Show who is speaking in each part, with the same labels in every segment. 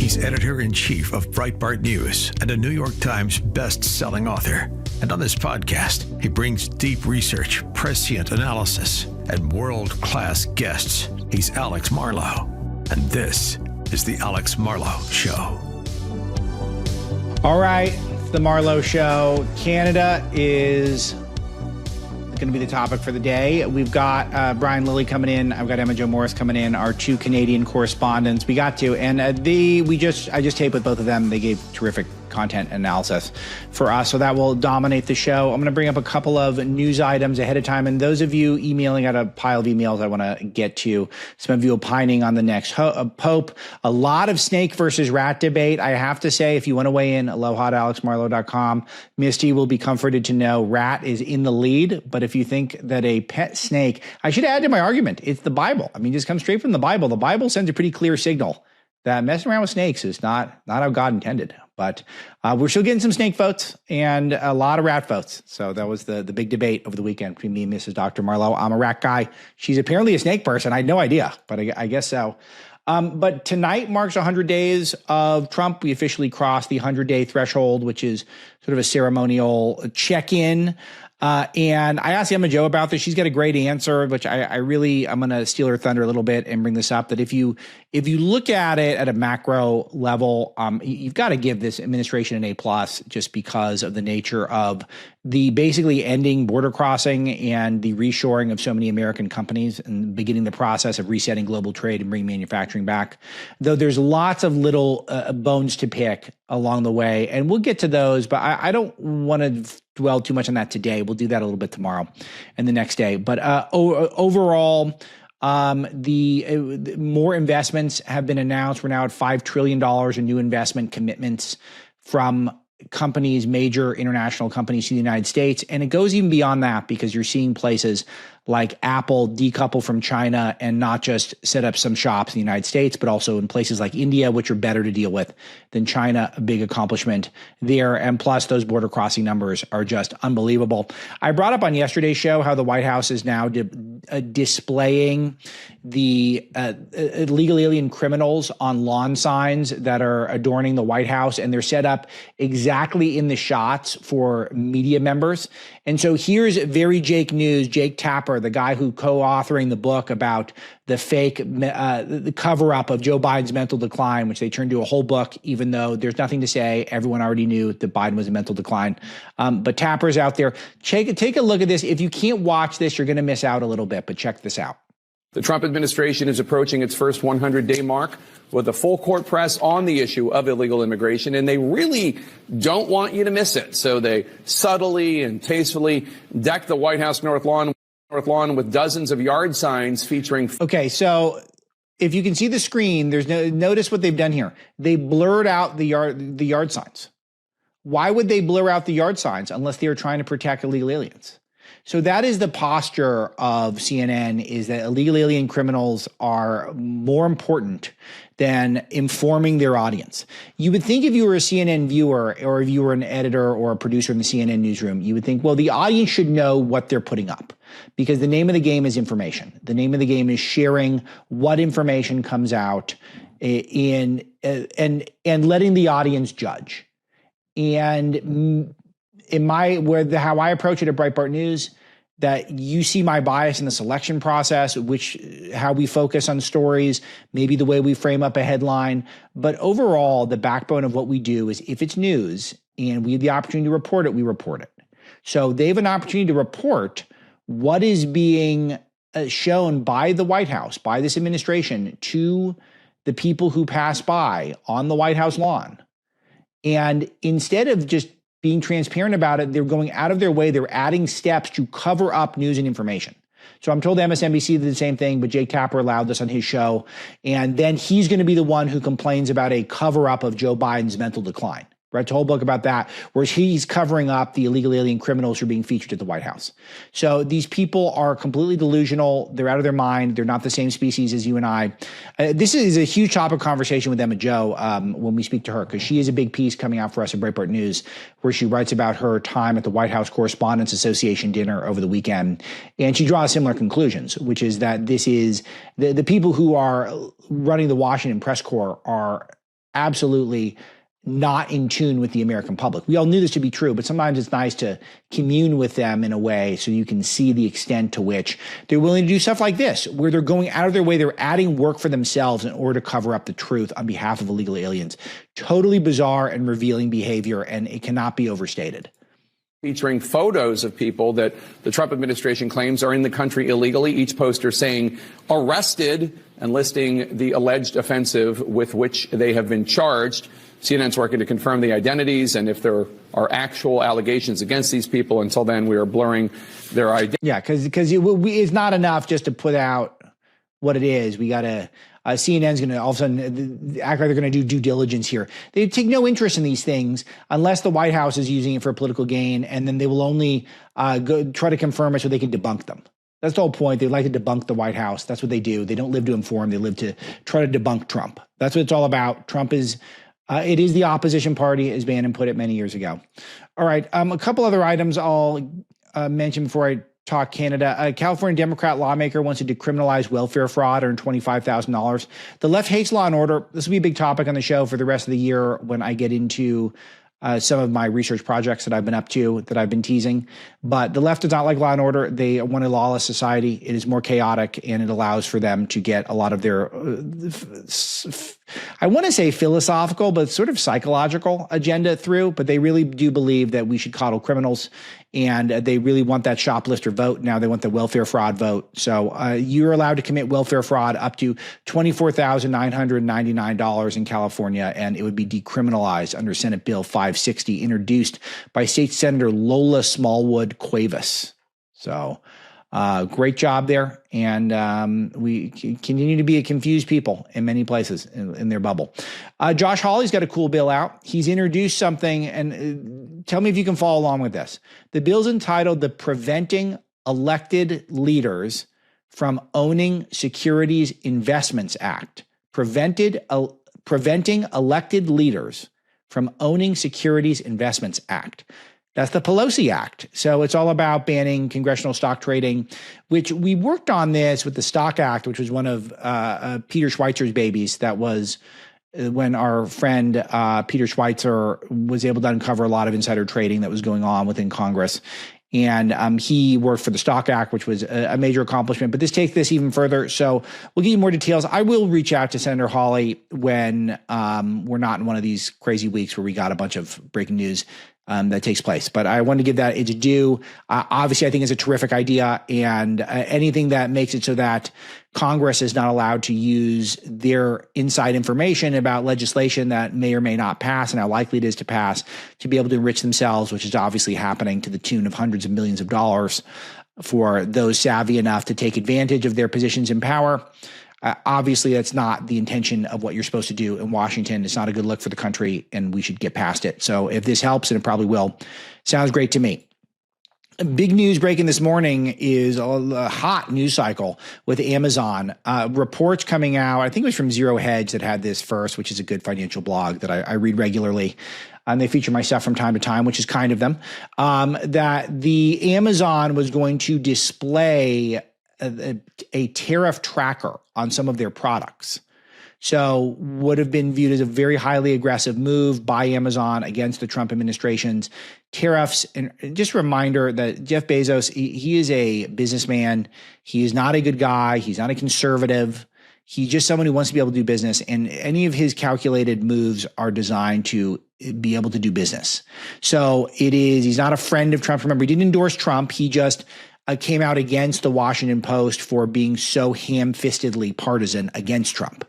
Speaker 1: He's editor-in-chief of Breitbart News and a New York Times best-selling author. And on this podcast, he brings deep research, prescient analysis, and world-class guests. He's Alex Marlow, and this is the Alex Marlow Show.
Speaker 2: All right, it's the Marlow Show. Canada is going to be the topic for the day. We've got Brian Lilley coming in. I've got Emma Jo Morris coming in, our two Canadian correspondents. We got to, and I just taped with both of them. They gave terrific content analysis for us, so that will dominate the show. I'm going to bring up a couple of news items ahead of time, and those of you emailing, out a pile of emails I want to get to. Some of you opining on the next pope. A lot of snake versus rat debate. I have to say, if you want to weigh in, aloha at alexmarlow.com. Misty will be comforted to know rat is in the lead, but if you think that a pet snake, I should add to my argument, it's the Bible. I mean, just come straight from the Bible. The Bible sends a pretty clear signal that messing around with snakes is not how God intended. But we're still getting some snake votes and a lot of rat votes. So that was the big debate over the weekend between me and Mrs. Dr. Marlow. I'm a rat guy. She's apparently a snake person. I had no idea, but I guess so. But tonight marks 100 days of Trump. We officially crossed the 100-day threshold, which is sort of a ceremonial check-in. And I asked Emma Jo about this. She's got a great answer, which I'm going to steal her thunder a little bit and bring this up, that if you look at it at a macro level, you've got to give this administration an A+ just because of the nature of the basically ending border crossing and the reshoring of so many American companies and beginning the process of resetting global trade and bringing manufacturing back. Though there's lots of little bones to pick along the way, and we'll get to those, but I don't want to dwell too much on that today. We'll do that a little bit tomorrow and the next day. But overall, the more investments have been announced. We're now at $5 trillion in new investment commitments from companies, major international companies to the United States. And it goes even beyond that, because you're seeing places like Apple decouple from China and not just set up some shops in the United States, but also in places like India, which are better to deal with than China. A big accomplishment there. And plus, those border crossing numbers are just unbelievable. I brought up on yesterday's show how the White House is now displaying the illegal alien criminals on lawn signs that are adorning the White House, and they're set up exactly in the shots for media members. And so here's very Jake News, Jake Tapper, the guy who co-authoring the book about the fake the cover-up of Joe Biden's mental decline, which they turned into a whole book, even though there's nothing to say. Everyone already knew that Biden was in mental decline. But Tapper's out there. Take a look at this. If you can't watch this, you're going to miss out a little bit, but check this out.
Speaker 3: The Trump administration is approaching its first 100-day mark with a full court press on the issue of illegal immigration, and they really don't want you to miss it. So they subtly and tastefully deck the White House North Lawn with dozens of yard signs featuring.
Speaker 2: Okay, so if you can see the screen, notice what they've done here. They blurred out the yard signs. Why would they blur out the yard signs unless they are trying to protect illegal aliens? So that is the posture of CNN, is that illegal alien criminals are more important than informing their audience. You would think if you were a CNN viewer, or if you were an editor or a producer in the CNN newsroom, you would think, well, the audience should know what they're putting up, because the name of the game is information. The name of the game is sharing what information comes out and letting the audience judge. And how I approach it at Breitbart News, that you see my bias in the selection process, how we focus on stories, maybe the way we frame up a headline. But overall, the backbone of what we do is, if it's news and we have the opportunity to report it, we report it. So they have an opportunity to report what is being shown by the White House, by this administration, to the people who pass by on the White House lawn. And instead of just being transparent about it, they're going out of their way. They're adding steps to cover up news and information. So I'm told MSNBC did the same thing, but Jake Tapper allowed this on his show. And then he's going to be the one who complains about a cover up of Joe Biden's mental decline. Read a whole book about that, where he's covering up the illegal alien criminals who are being featured at the White House. So these people are completely delusional. They're out of their mind. They're not the same species as you and I. This is a huge topic of conversation with Emma Jo when we speak to her, because she has a big piece coming out for us at Breitbart News, where she writes about her time at the White House Correspondent Association dinner over the weekend. And she draws similar conclusions, which is that this is the people who are running the Washington press corps are absolutely not in tune with the American public. We all knew this to be true, but sometimes it's nice to commune with them in a way so you can see the extent to which they're willing to do stuff like this, where they're going out of their way, they're adding work for themselves in order to cover up the truth on behalf of illegal aliens. Totally bizarre and revealing behavior, and it cannot be overstated.
Speaker 3: Featuring photos of people that the Trump administration claims are in the country illegally, each poster saying arrested and listing the alleged offensive with which they have been charged. CNN's working to confirm the identities and if there are actual allegations against these people. Until then, we are blurring their identity.
Speaker 2: Yeah, because it's not enough just to put out what it is. We got to CNN's going to all of a sudden act like they're going to do due diligence here. They take no interest in these things unless the White House is using it for political gain, and then they will only try to confirm it so they can debunk them. That's the whole point. They like to debunk the White House. That's what they do. They don't live to inform. They live to try to debunk Trump. That's what it's all about. Trump is, it is the opposition party, as Bannon put it many years ago. All right. A couple other items I'll mention before I talk Canada. A California Democrat lawmaker wants to decriminalize welfare fraud, earn $25,000. The left hates law and order. This will be a big topic on the show for the rest of the year when I get into some of my research projects that I've been up to, that I've been teasing. But the left does not like law and order. They want a lawless society. It is more chaotic, and it allows for them to get a lot of their, I want to say philosophical, but sort of psychological agenda through. But they really do believe that we should coddle criminals, and they really want that shoplifter vote. Now they want the welfare fraud vote. So you're allowed to commit welfare fraud up to $24,999 in California, and it would be decriminalized under Senate Bill 560, introduced by State Senator Lola Smallwood Cuevas. So great job there. And we continue to be a confused people in many places in their bubble. Josh Hawley's got a cool bill out. He's introduced something, and tell me if you can follow along with this. The bill's entitled the Preventing Elected Leaders from Owning Securities Investments Act. Preventing Elected Leaders from Owning Securities Investments Act. That's the PELOSI Act. So it's all about banning congressional stock trading, which we worked on this with the Stock Act, which was one of Peter Schweizer's babies. That was when our friend Peter Schweizer was able to uncover a lot of insider trading that was going on within Congress. And he worked for the Stock Act, which was a major accomplishment. But this takes this even further. So we'll give you more details. I will reach out to Senator Hawley when we're not in one of these crazy weeks where we got a bunch of breaking news that takes place. But I wanted to give that its due. Obviously, I think it's a terrific idea, and anything that makes it so that Congress is not allowed to use their inside information about legislation that may or may not pass and how likely it is to pass to be able to enrich themselves, which is obviously happening to the tune of hundreds of millions of dollars for those savvy enough to take advantage of their positions in power. Obviously, that's not the intention of what you're supposed to do in Washington. It's not a good look for the country, and we should get past it. So if this helps, and it probably will, sounds great to me. Big news breaking this morning is a hot news cycle with Amazon. Reports coming out, I think it was from Zero Hedge that had this first, which is a good financial blog that I read regularly. And they feature my stuff from time to time, which is kind of them, that the Amazon was going to display a tariff tracker on some of their products. So would have been viewed as a very highly aggressive move by Amazon against the Trump administration's tariffs. And just a reminder that Jeff Bezos, he is a businessman. He is not a good guy. He's not a conservative. He's just someone who wants to be able to do business. And any of his calculated moves are designed to be able to do business. So he's not a friend of Trump. Remember, he didn't endorse Trump. He just came out against the Washington Post for being so ham-fistedly partisan against Trump.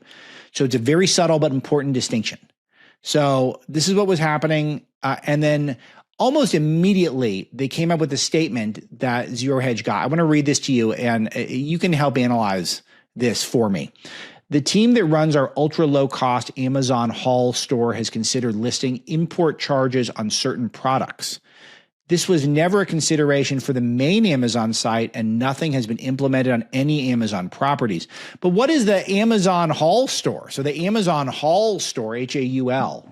Speaker 2: So it's a very subtle but important distinction. So this is what was happening. And then almost immediately, they came up with a statement that Zero Hedge got. I want to read this to you, and you can help analyze this for me. The team that runs our ultra-low-cost Amazon Haul store has considered listing import charges on certain products. This was never a consideration for the main Amazon site, and nothing has been implemented on any Amazon properties. But what is the Amazon Haul store? So the Amazon Haul store, Haul,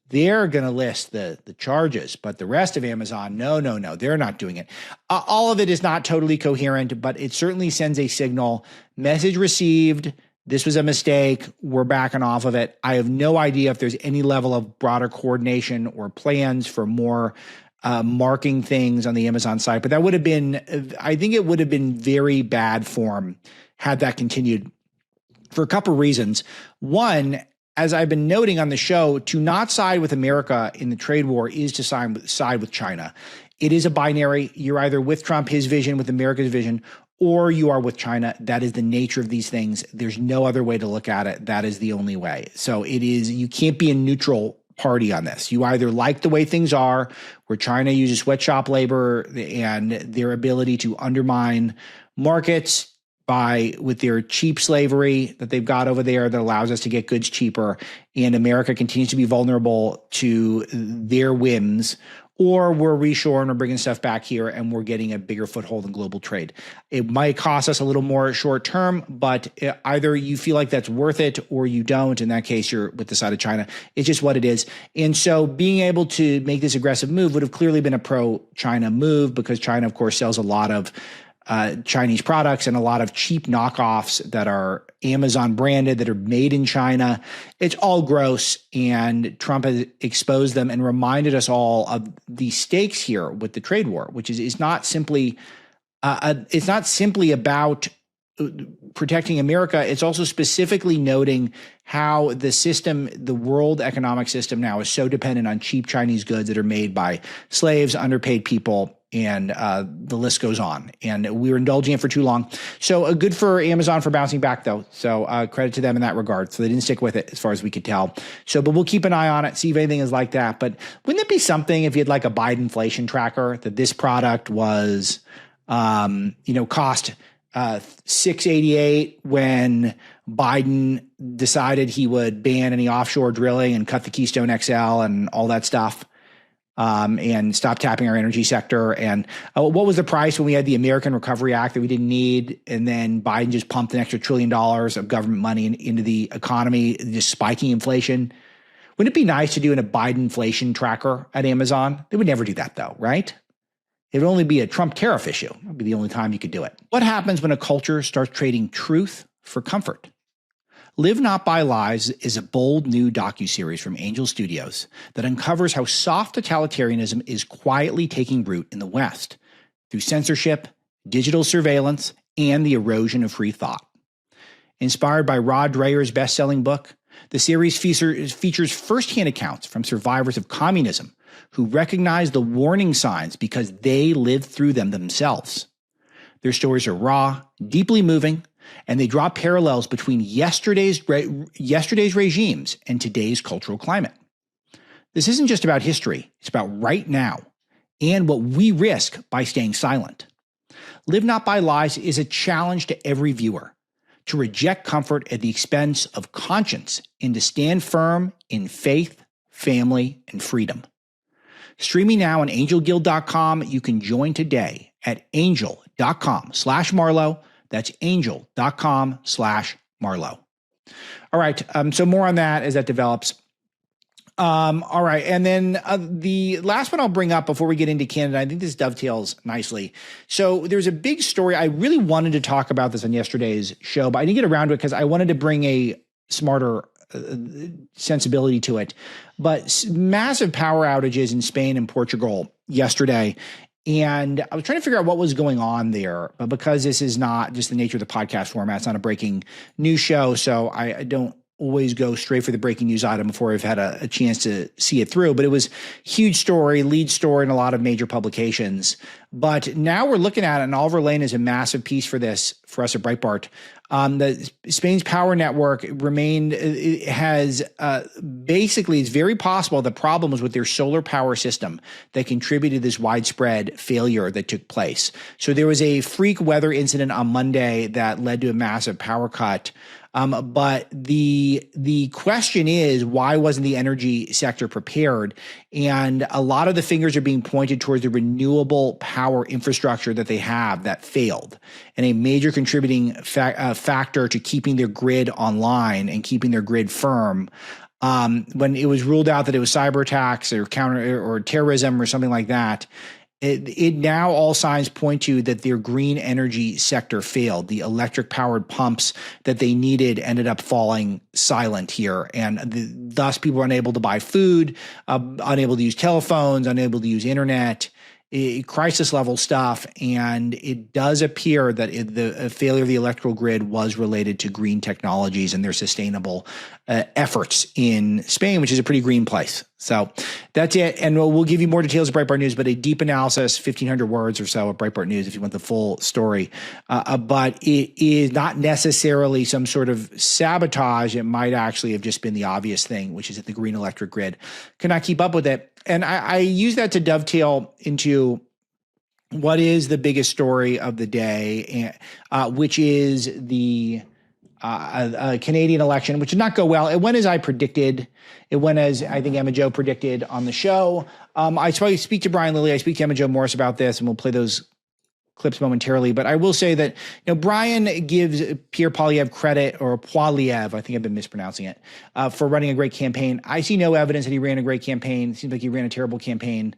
Speaker 2: they're going to list the charges, but the rest of Amazon, no, they're not doing it. All of it is not totally coherent, but it certainly sends a signal. Message received, This was a mistake. We're backing off of it. I have no idea if there's any level of broader coordination or plans for more marking things on the Amazon site. But that would have been, I think it would have been very bad form had that continued for a couple of reasons. One, as I've been noting on the show, to not side with America in the trade war is to side with China. It is a binary. You're either with Trump, his vision, with America's vision, or you are with China. That is the nature of these things. There's no other way to look at it. That is the only way. So it is, you can't be a neutral party on this. You either like the way things are, where China uses sweatshop labor and their ability to undermine markets with their cheap slavery that they've got over there that allows us to get goods cheaper, and America continues to be vulnerable to their whims, or we're reshoring or bringing stuff back here and we're getting a bigger foothold in global trade. It might cost us a little more short term, but either you feel like that's worth it or you don't. In that case, you're with the side of China. It's just what it is. And so being able to make this aggressive move would have clearly been a pro-China move, because China, of course, sells a lot of Chinese products and a lot of cheap knockoffs that are Amazon branded, that are made in China. It's all gross, and Trump has exposed them and reminded us all of the stakes here with the trade war, which is not simply it's not simply about protecting America. It's also specifically noting how the system, the world economic system now, is so dependent on cheap Chinese goods that are made by slaves, underpaid people, and the list goes on. And we were indulging it for too long. So good for Amazon for bouncing back, though. So credit to them in that regard. So they didn't stick with it as far as we could tell. So, but we'll keep an eye on it, see if anything is like that. But wouldn't it be something if you had like a Biden inflation tracker, that this product was, cost $688 when Biden decided he would ban any offshore drilling and cut the Keystone XL and all that stuff, and stop tapping our energy sector. And what was the price when we had the American Recovery Act that we didn't need, and then Biden just pumped an extra $1 trillion of government money into the economy, just spiking inflation? Wouldn't it be nice to do a Biden inflation tracker at Amazon? They would never do that, though, right? It would only be a Trump tariff issue. That would be the only time you could do it. What happens when a culture starts trading truth for comfort? Live Not by Lies is a bold new docuseries from Angel Studios that uncovers how soft totalitarianism is quietly taking root in the West through censorship, digital surveillance, and the erosion of free thought. Inspired by Rod Dreher's best-selling book, the series features firsthand accounts from survivors of communism who recognize the warning signs because they lived through them themselves. Their stories are raw, deeply moving, and they draw parallels between yesterday's regimes and today's cultural climate. This isn't just about history, it's about right now and what we risk by staying silent. Live Not by Lies is a challenge to every viewer to reject comfort at the expense of conscience and to stand firm in faith, family, and freedom. Streaming now on angelguild.com. You can join today at angel.com/Marlow. That's angel.com/Marlow. All right. So more on that as that develops. All right. And then the last one I'll bring up before we get into Canada, I think this dovetails nicely. So there's a big story. I really wanted to talk about this on yesterday's show, but I didn't get around to it because I wanted to bring a smarter sensibility to it. But massive power outages in Spain and Portugal yesterday. And I was trying to figure out what was going on there, but because this is not just the nature of the podcast format, it's not a breaking news show, so I don't always go straight for the breaking news item before I've had a chance to see it through. But it was huge story, lead story in a lot of major publications. But now we're looking at it, and Oliver Lane is a massive piece for us at Breitbart. The Spain's power network basically, it's very possible the problem was with their solar power system that contributed to this widespread failure that took place. So there was a freak weather incident on Monday that led to a massive power cut. But the question is, why wasn't the energy sector prepared? And a lot of the fingers are being pointed towards the renewable power infrastructure that they have that failed, and a major contributing factor to keeping their grid online and keeping their grid firm. When it was ruled out that it was cyber attacks or terrorism or something like that, It now all signs point to that their green energy sector failed. The electric powered pumps that they needed ended up falling silent here. And thus people were unable to buy food, unable to use telephones, unable to use internet, crisis level stuff. And it does appear that the failure of the electrical grid was related to green technologies and their sustainable efforts in Spain, which is a pretty green place. So that's it. And we'll give you more details of Breitbart News, but a deep analysis, 1,500 words or so of Breitbart News if you want the full story. But it is not necessarily some sort of sabotage. It might actually have just been the obvious thing, which is that the green electric grid cannot keep up with it. And I use that to dovetail into what is the biggest story of the day, which is the Canadian election, which did not go well. It went as I predicted. It went as I think Emma Jo predicted on the show. I speak to Brian Lilley. I speak to Emma Jo Morris about this, and we'll play those clips momentarily. But I will say that, Brian gives Pierre Poilievre credit, or Poilievre, I think I've been mispronouncing it, for running a great campaign. I see no evidence that he ran a great campaign. It seems like he ran a terrible campaign.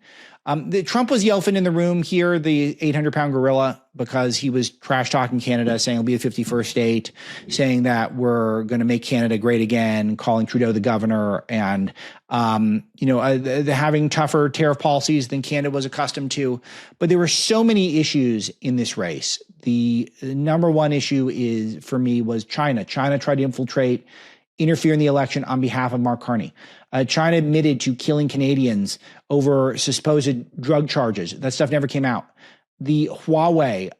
Speaker 2: Trump was the elephant in the room here, the 800-pound gorilla, because he was trash talking Canada, saying it'll be the 51st state, saying that we're going to make Canada great again, calling Trudeau the governor, and having tougher tariff policies than Canada was accustomed to. But there were so many issues in this race. The number one issue for me was China. China tried to interfere in the election on behalf of Mark Carney. China admitted to killing Canadians over supposed drug charges. That stuff never came out. The Huawei,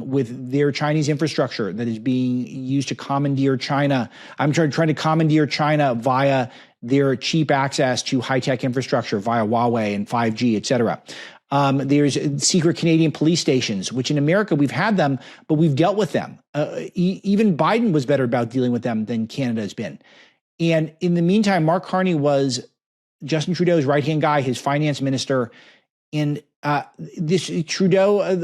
Speaker 2: with their Chinese infrastructure that is being used to commandeer China. I'm trying to commandeer China via their cheap access to high-tech infrastructure via Huawei and 5G, et cetera. There's secret Canadian police stations, which in America we've had them, but we've dealt with them. Even Biden was better about dealing with them than Canada has been. And in the meantime, Mark Carney was Justin Trudeau's right-hand guy, his finance minister. And this Trudeau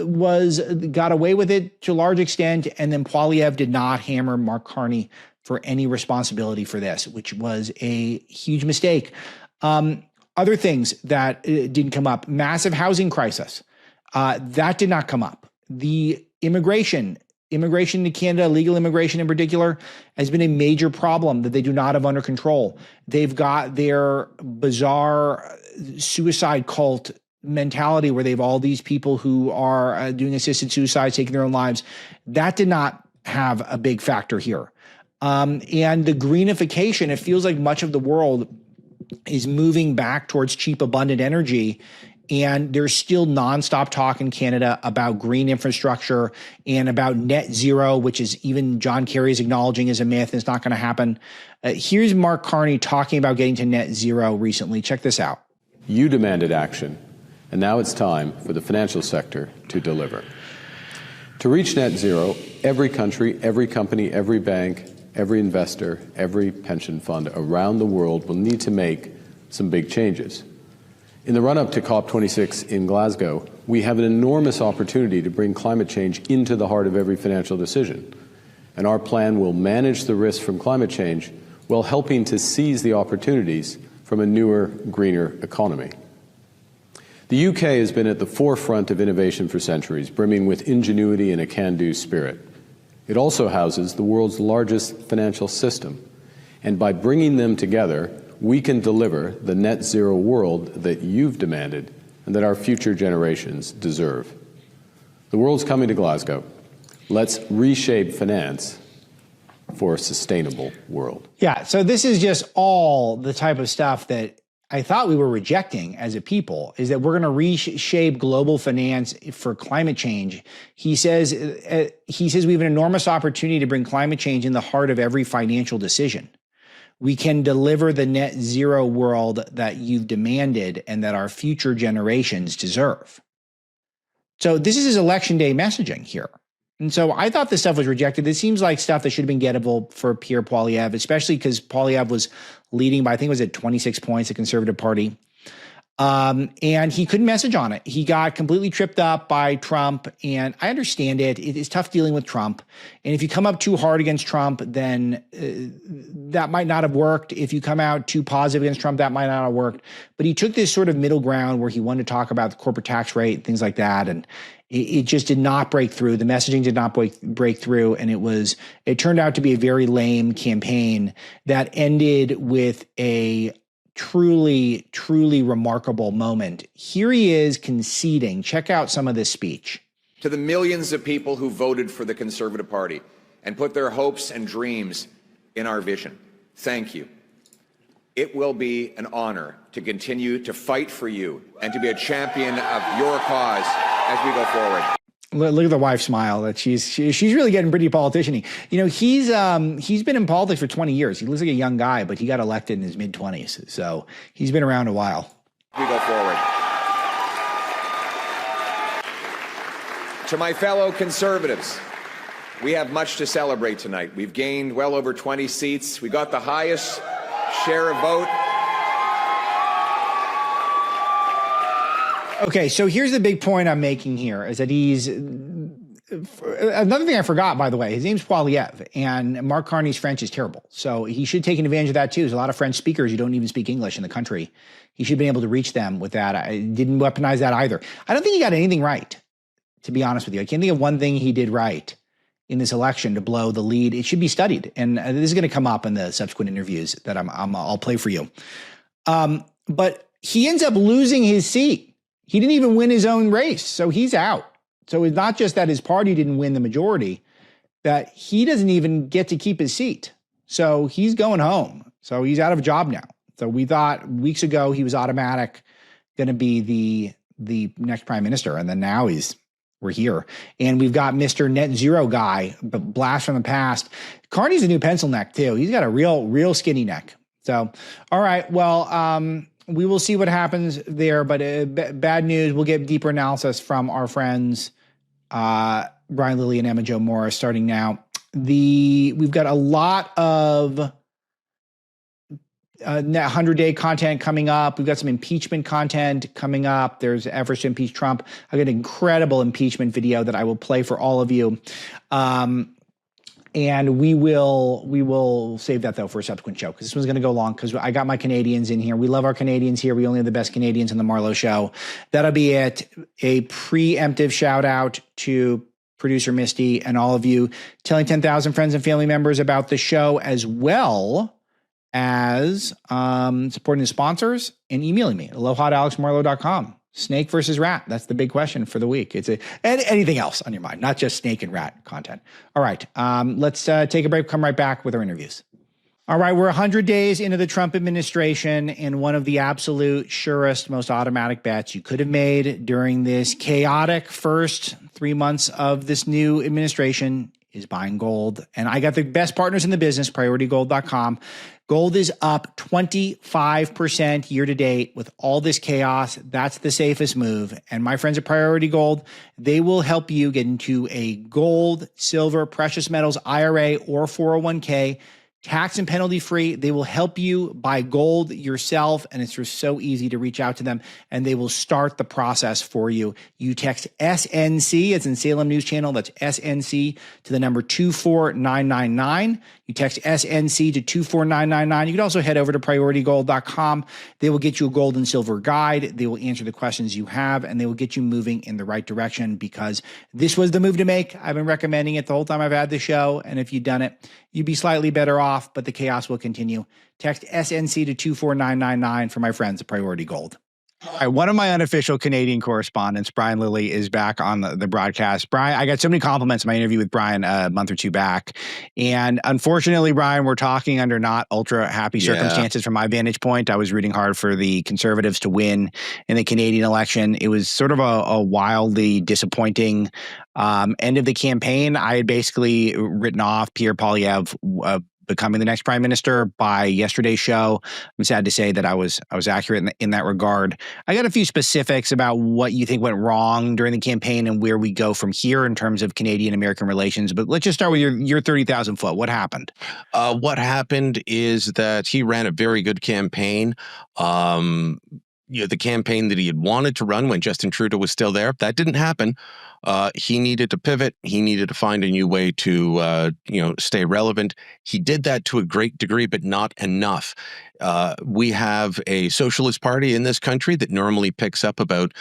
Speaker 2: got away with it to a large extent. And then Poilievre did not hammer Mark Carney for any responsibility for this, which was a huge mistake. Other things that didn't come up, massive housing crisis. That did not come up. The immigration to Canada, legal immigration in particular, has been a major problem that they do not have under control. They've got their bizarre suicide cult mentality where they have all these people who are doing assisted suicide, taking their own lives. That did not have a big factor here. And the greenification, it feels like much of the world is moving back towards cheap, abundant energy. And there's still nonstop talk in Canada about green infrastructure and about net zero, which is even John Kerry is acknowledging is a myth. It's not going to happen. Here's Mark Carney talking about getting to net zero recently. Check this out.
Speaker 4: You demanded action, and now it's time for the financial sector to deliver. To reach net zero, every country, every company, every bank, every investor, every pension fund around the world will need to make some big changes. In the run-up to COP26 in Glasgow, we have an enormous opportunity to bring climate change into the heart of every financial decision. And our plan will manage the risks from climate change while helping to seize the opportunities from a newer, greener economy. The UK has been at the forefront of innovation for centuries, brimming with ingenuity and a can-do spirit. It also houses the world's largest financial system. And by bringing them together, we can deliver the net zero world that you've demanded and that our future generations deserve. The world's coming to Glasgow. Let's reshape finance for a sustainable world.
Speaker 2: Yeah, so this is just all the type of stuff that I thought we were rejecting as a people, is that we're going to reshape global finance for climate change. He says we have an enormous opportunity to bring climate change in the heart of every financial decision. We can deliver the net zero world that you've demanded and that our future generations deserve. So this is his election day messaging here. And so I thought this stuff was rejected. This seems like stuff that should have been gettable for Pierre Poilievre, especially because Poilievre was leading by, I think it was at 26 points, the Conservative Party. And he couldn't message on it. He got completely tripped up by Trump. And I understand it. It is tough dealing with Trump. And if you come up too hard against Trump, then that might not have worked. If you come out too positive against Trump, that might not have worked. But he took this sort of middle ground where he wanted to talk about the corporate tax rate and things like that. And it just did not break through. The messaging did not break through. And it turned out to be a very lame campaign that ended with a truly, truly remarkable moment. Here he is conceding. Check out some of this speech.
Speaker 5: To the millions of people who voted for the Conservative Party and put their hopes and dreams in our vision, thank you. It will be an honor to continue to fight for you and to be a champion of your cause as we go forward.
Speaker 2: Look at the wife smile. That she's really getting pretty politician-y. You know, he's been in politics for 20 years. He looks like a young guy, but he got elected in his mid-20s. So he's been around a while.
Speaker 5: We go forward. To my fellow conservatives, we have much to celebrate tonight. We've gained well over 20 seats. We got the highest share of vote.
Speaker 2: Okay, so here's the big point I'm making here is that he's another thing I forgot, by the way, his name's Poiliev, and Mark Carney's French is terrible. So he should take advantage of that too. There's a lot of French speakers who don't even speak English in the country. He should have been able to reach them with that. I didn't weaponize that either. I don't think he got anything right, to be honest with you. I can't think of one thing he did right in this election to blow the lead. It should be studied. And this is going to come up in the subsequent interviews that I'll play for you. But he ends up losing his seat. He didn't even win his own race, so he's out. So it's not just that his party didn't win the majority, that he doesn't even get to keep his seat. So he's going home. So he's out of a job now. So we thought weeks ago he was automatic going to be the next prime minister, and then now we're here. And we've got Mr. Net Zero guy, the blast from the past. Carney's a new pencil neck too. He's got a real skinny neck. So, all right, well, we will see what happens there, but bad news. We'll get deeper analysis from our friends Brian Lilley and Emma Jo Morris starting now. We've got a lot of 100-day content coming up. We've got some impeachment content coming up. There's efforts to impeach Trump. I've got an incredible impeachment video that I will play for all of you. And we will save that, though, for a subsequent show, because this one's going to go long, because I got my Canadians in here. We love our Canadians here. We only have the best Canadians on the Marlow Show. That'll be it. A preemptive shout out to producer Misty and all of you, telling 10,000 friends and family members about the show, as well as supporting the sponsors and emailing me, aloha@alexmarlow.com. Snake versus rat. That's the big question for the week. And anything else on your mind, not just snake and rat content. All right. Let's take a break. Come right back with our interviews. All right. We're 100 days into the Trump administration, and one of the absolute surest, most automatic bets you could have made during this chaotic first 3 months of this new administration is buying gold. And I got the best partners in the business, PriorityGold.com. Gold is up 25% year to date with all this chaos. That's the safest move. And my friends at Priority Gold, they will help you get into a gold, silver, precious metals IRA or 401k, tax and penalty free. They will help you buy gold yourself, and it's just so easy to reach out to them, and they will start the process for you. You text SNC, it's in Salem News Channel, that's SNC to the number 24999. You text SNC to 24999. You can also head over to PriorityGold.com. They will get you a gold and silver guide. They will answer the questions you have, and they will get you moving in the right direction, because this was the move to make. I've been recommending it the whole time I've had the show, and if you'd done it, you'd be slightly better off, but the chaos will continue. Text SNC to 24999 for my friends at Priority Gold. All right, one of my unofficial Canadian correspondents, Brian Lilley, is back on the broadcast. Brian, I got so many compliments in my interview with Brian a month or two back. And unfortunately, Brian, we're talking under not ultra happy circumstances from my vantage point. I was rooting hard for the Conservatives to win in the Canadian election. It was sort of a wildly disappointing end of the campaign. I had basically written off Pierre Poilievre becoming the next prime minister by yesterday's show. I'm sad to say that I was accurate in that regard. I got a few specifics about what you think went wrong during the campaign and where we go from here in terms of Canadian-American relations. But let's just start with your 30,000 foot. What happened?
Speaker 6: What happened is that he ran a very good campaign. the campaign that he had wanted to run when Justin Trudeau was still there. That didn't happen. He needed to pivot. He needed to find a new way to, stay relevant. He did that to a great degree, but not enough. We have a socialist party in this country that normally picks up about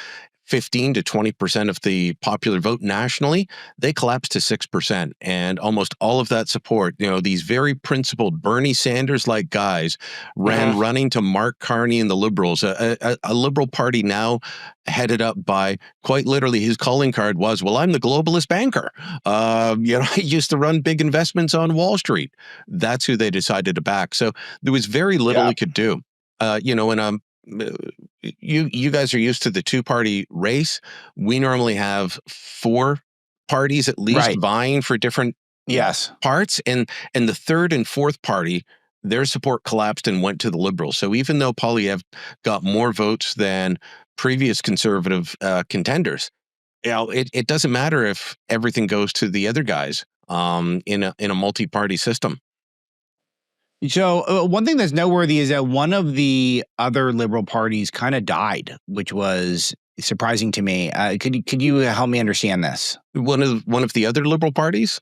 Speaker 6: 15 to 20% of the popular vote nationally. They collapsed to 6%. And almost all of that support, these very principled Bernie Sanders-like guys ran running to Mark Carney and the Liberals, a Liberal party now headed up by, quite literally, his calling card was, well, I'm the globalist banker. I used to run big investments on Wall Street. That's who they decided to back. So there was very little he could do. You guys are used to the two-party race. We normally have four parties at least vying for different parts, and the third and fourth party, their support collapsed and went to the Liberals. So even though Poilievre got more votes than previous conservative contenders, it doesn't matter if everything goes to the other guys in a multi-party system.
Speaker 2: So one thing that's noteworthy is that one of the other Liberal parties kind of died, which was surprising to me. Could you help me understand this?
Speaker 6: One of the other Liberal parties?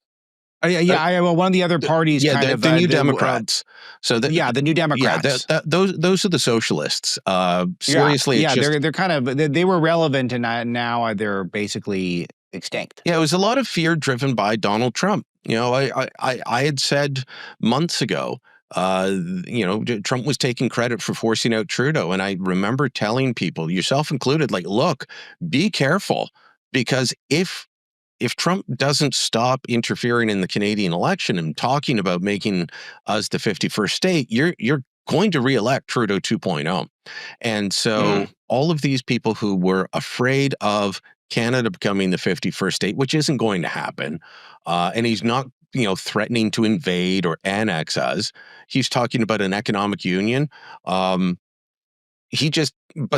Speaker 2: One of the other parties.
Speaker 6: The New Democrats.
Speaker 2: The New Democrats.
Speaker 6: Those are the socialists. Seriously,
Speaker 2: they're kind of they were relevant, and now they're basically extinct.
Speaker 6: Yeah, it was a lot of fear driven by Donald Trump. I had said months ago, Trump was taking credit for forcing out Trudeau. And I remember telling people, yourself included, like, look, be careful, because if Trump doesn't stop interfering in the Canadian election and talking about making us the 51st state, you're going to reelect Trudeau 2.0. And so all of these people who were afraid of Canada becoming the 51st state, which isn't going to happen, and he's not threatening to invade or annex us. He's talking about an economic union. But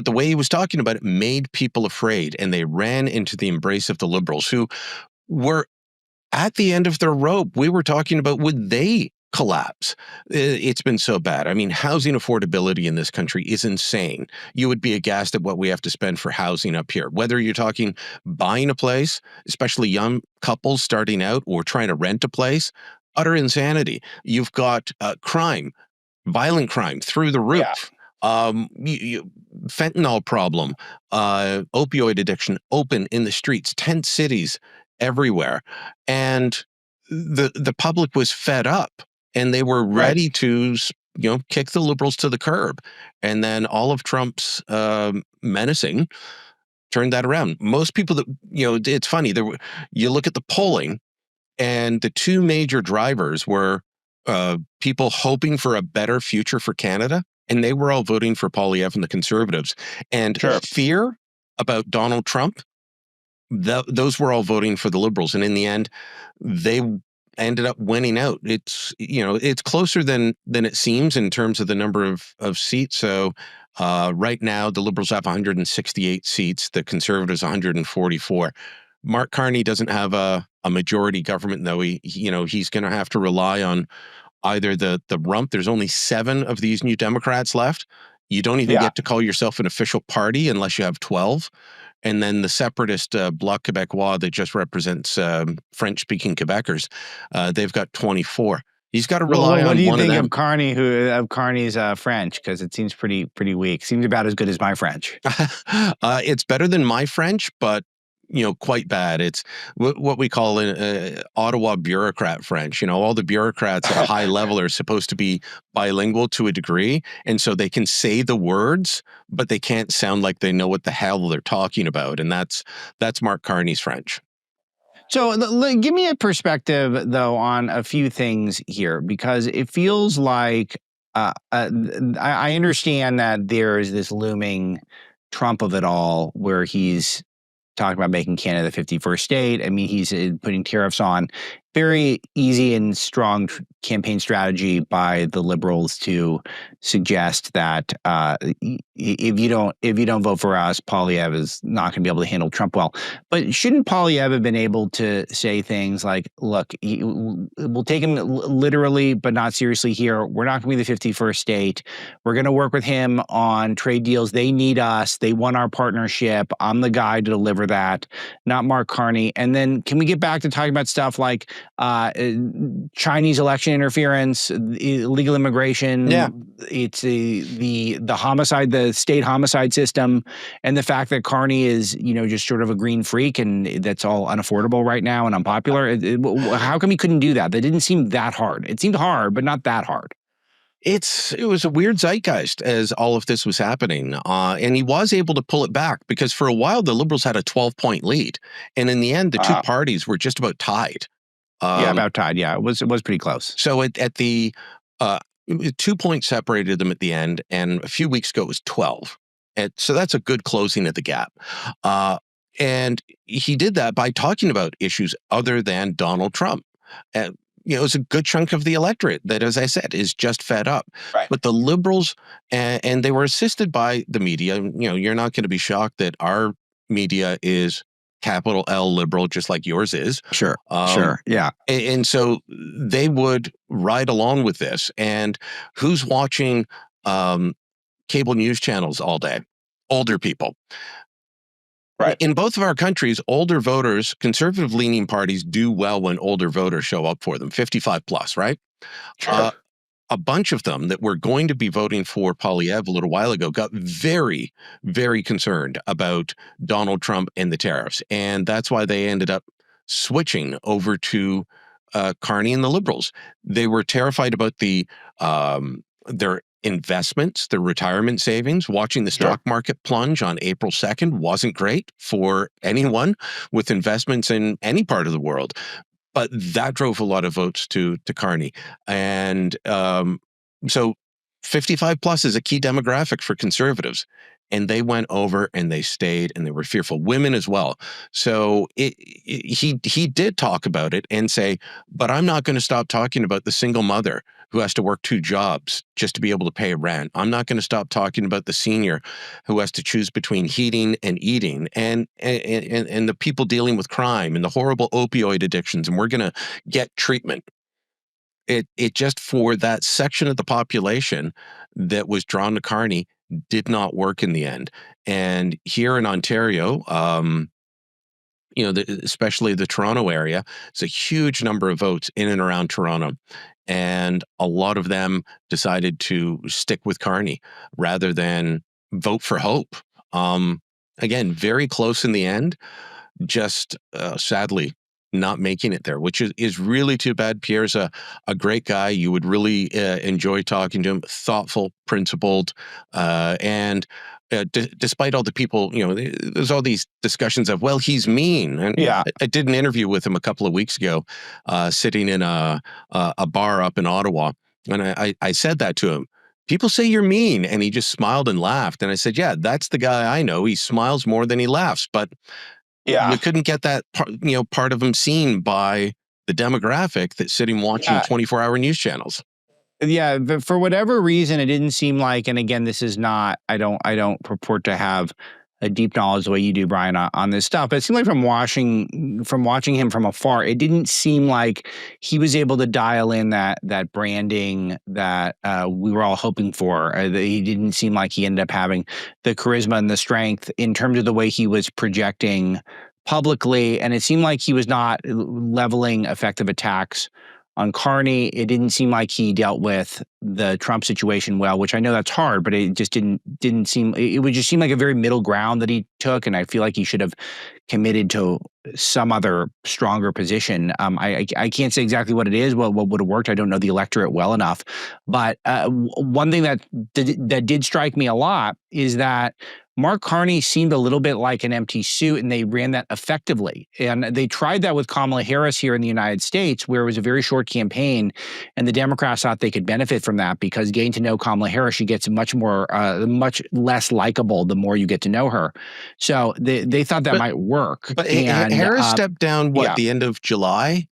Speaker 6: the way he was talking about it made people afraid, and they ran into the embrace of the Liberals, who were at the end of their rope. We were talking about, would they collapse? It's been so bad. I mean, housing affordability in this country is insane. You would be aghast at what we have to spend for housing up here. Whether you're talking buying a place, especially young couples starting out, or trying to rent a place, utter insanity. You've got crime, violent crime through the roof. Fentanyl problem, opioid addiction, open in the streets, tent cities everywhere. And the public was fed up. And they were ready to, kick the Liberals to the curb. And then all of Trump's menacing turned that around. Most people that, it's funny, you look at the polling, and the two major drivers were people hoping for a better future for Canada, and they were all voting for Poilievre and the Conservatives. And fear about Donald Trump, those were all voting for the Liberals. And in the end, they ended up winning out. It's closer than it seems in terms of the number of seats. So right now the Liberals have 168 seats, the Conservatives 144. Mark Carney doesn't have a majority government, though. He's going to have to rely on either the rump. There's only 7 of these New Democrats left. You don't even get to call yourself an official party unless you have 12. And then the separatist Bloc Québécois that just represents French-speaking Quebecers, they've got 24. He's got to rely on one of them. What do you think
Speaker 2: of Carney? Of Carney's French? Because it seems pretty weak. Seems about as good as my French.
Speaker 6: It's better than my French, but quite bad. It's what we call an Ottawa bureaucrat French. All the bureaucrats at a high level are supposed to be bilingual to a degree, and so they can say the words, but they can't sound like they know what the hell they're talking about. And that's Mark Carney's French.
Speaker 2: So give me a perspective, though, on a few things here, because it feels like I understand that there is this looming Trump of it all, where he's talking about making Canada the 51st state. I mean, he's putting tariffs on very easy and strong campaign strategy by the liberals to suggest that if you don't vote for us, Poilievre is not going to be able to handle Trump well. But shouldn't Poilievre have been able to say things like, "Look, we'll take him literally, but not seriously here. We're not going to be the 51st state. We're going to work with him on trade deals. They need us. They want our partnership. I'm the guy to deliver that, not Mark Carney." And then can we get back to talking about stuff like Chinese election interference, illegal immigration?
Speaker 6: Yeah.
Speaker 2: It's the homicide, the state homicide system, and the fact that Carney is, just sort of a green freak, and that's all unaffordable right now and unpopular. How come he couldn't do that? That didn't seem that hard. It seemed hard, but not that hard.
Speaker 6: It was a weird zeitgeist as all of this was happening, and he was able to pull it back because for a while the Liberals had a 12-point lead, and in the end the two parties were just about tied.
Speaker 2: About tied. Yeah, it was pretty close.
Speaker 6: So at the 2 points separated them at the end, and a few weeks ago it was 12. And so that's a good closing of the gap. And he did that by talking about issues other than Donald Trump. It was a good chunk of the electorate that, as I said, is just fed up.
Speaker 2: Right.
Speaker 6: But the Liberals, and they were assisted by the media. You're not going to be shocked that our media is capital L liberal, just like yours is.
Speaker 2: Sure. Sure. Yeah.
Speaker 6: And so they would ride along with this. And who's watching cable news channels all day? Older people.
Speaker 2: Right.
Speaker 6: In both of our countries, older voters, conservative-leaning parties do well when older voters show up for them, 55 plus, right?
Speaker 2: Sure.
Speaker 6: A bunch of them that were going to be voting for Poilievre a little while ago got very, very concerned about Donald Trump and the tariffs. And that's why they ended up switching over to Carney and the Liberals. They were terrified about their investments, their retirement savings. Watching the stock market plunge on April 2nd wasn't great for anyone with investments in any part of the world. But that drove a lot of votes to Carney. And so 55 plus is a key demographic for conservatives. And they went over and they stayed and they were fearful. Women as well. So he did talk about it and say, but I'm not going to stop talking about the single mother who has to work 2 jobs just to be able to pay rent. I'm not going to stop talking about the senior who has to choose between heating and eating, and the people dealing with crime and the horrible opioid addictions. And we're going to get treatment. It just, for that section of the population that was drawn to Carney, did not work in the end. And here in Ontario, especially the Toronto area, it's a huge number of votes in and around Toronto. And a lot of them decided to stick with Carney rather than vote for Hope. Again, very close in the end, just sadly not making it there, which is really too bad. Pierre's a great guy. You would really enjoy talking to him. Thoughtful, principled, and despite all the people, there's all these discussions of, well, he's mean. And I did an interview with him a couple of weeks ago, sitting in a bar up in Ottawa, and I said that to him. People say you're mean, and he just smiled and laughed. And I said, yeah, that's the guy I know. He smiles more than he laughs, but you couldn't get that part of him seen by the demographic that's sitting watching 24-hour news channels.
Speaker 2: Yeah, but for whatever reason, it didn't seem like, and again, this is not, I don't purport to have a deep knowledge the way you do, Brian, on this stuff. But it seemed like from watching him from afar, it didn't seem like he was able to dial in that branding that we were all hoping for. He didn't seem like he ended up having the charisma and the strength in terms of the way he was projecting publicly. And it seemed like he was not leveling effective attacks on Carney. It didn't seem like he dealt with the Trump situation well, which I know that's hard, but it just didn't seem, it would just seem like a very middle ground that he took. And I feel like he should have committed to some other stronger position. I can't say exactly what it is, what would have worked. I don't know the electorate well enough. But one thing that did strike me a lot is that Mark Carney seemed a little bit like an empty suit, and they ran that effectively. And they tried that with Kamala Harris here in the United States, where it was a very short campaign, and the Democrats thought they could benefit from that because getting to know Kamala Harris, she gets much less likable the more you get to know her. So they thought that might work.
Speaker 6: But Harris stepped down, the end of July?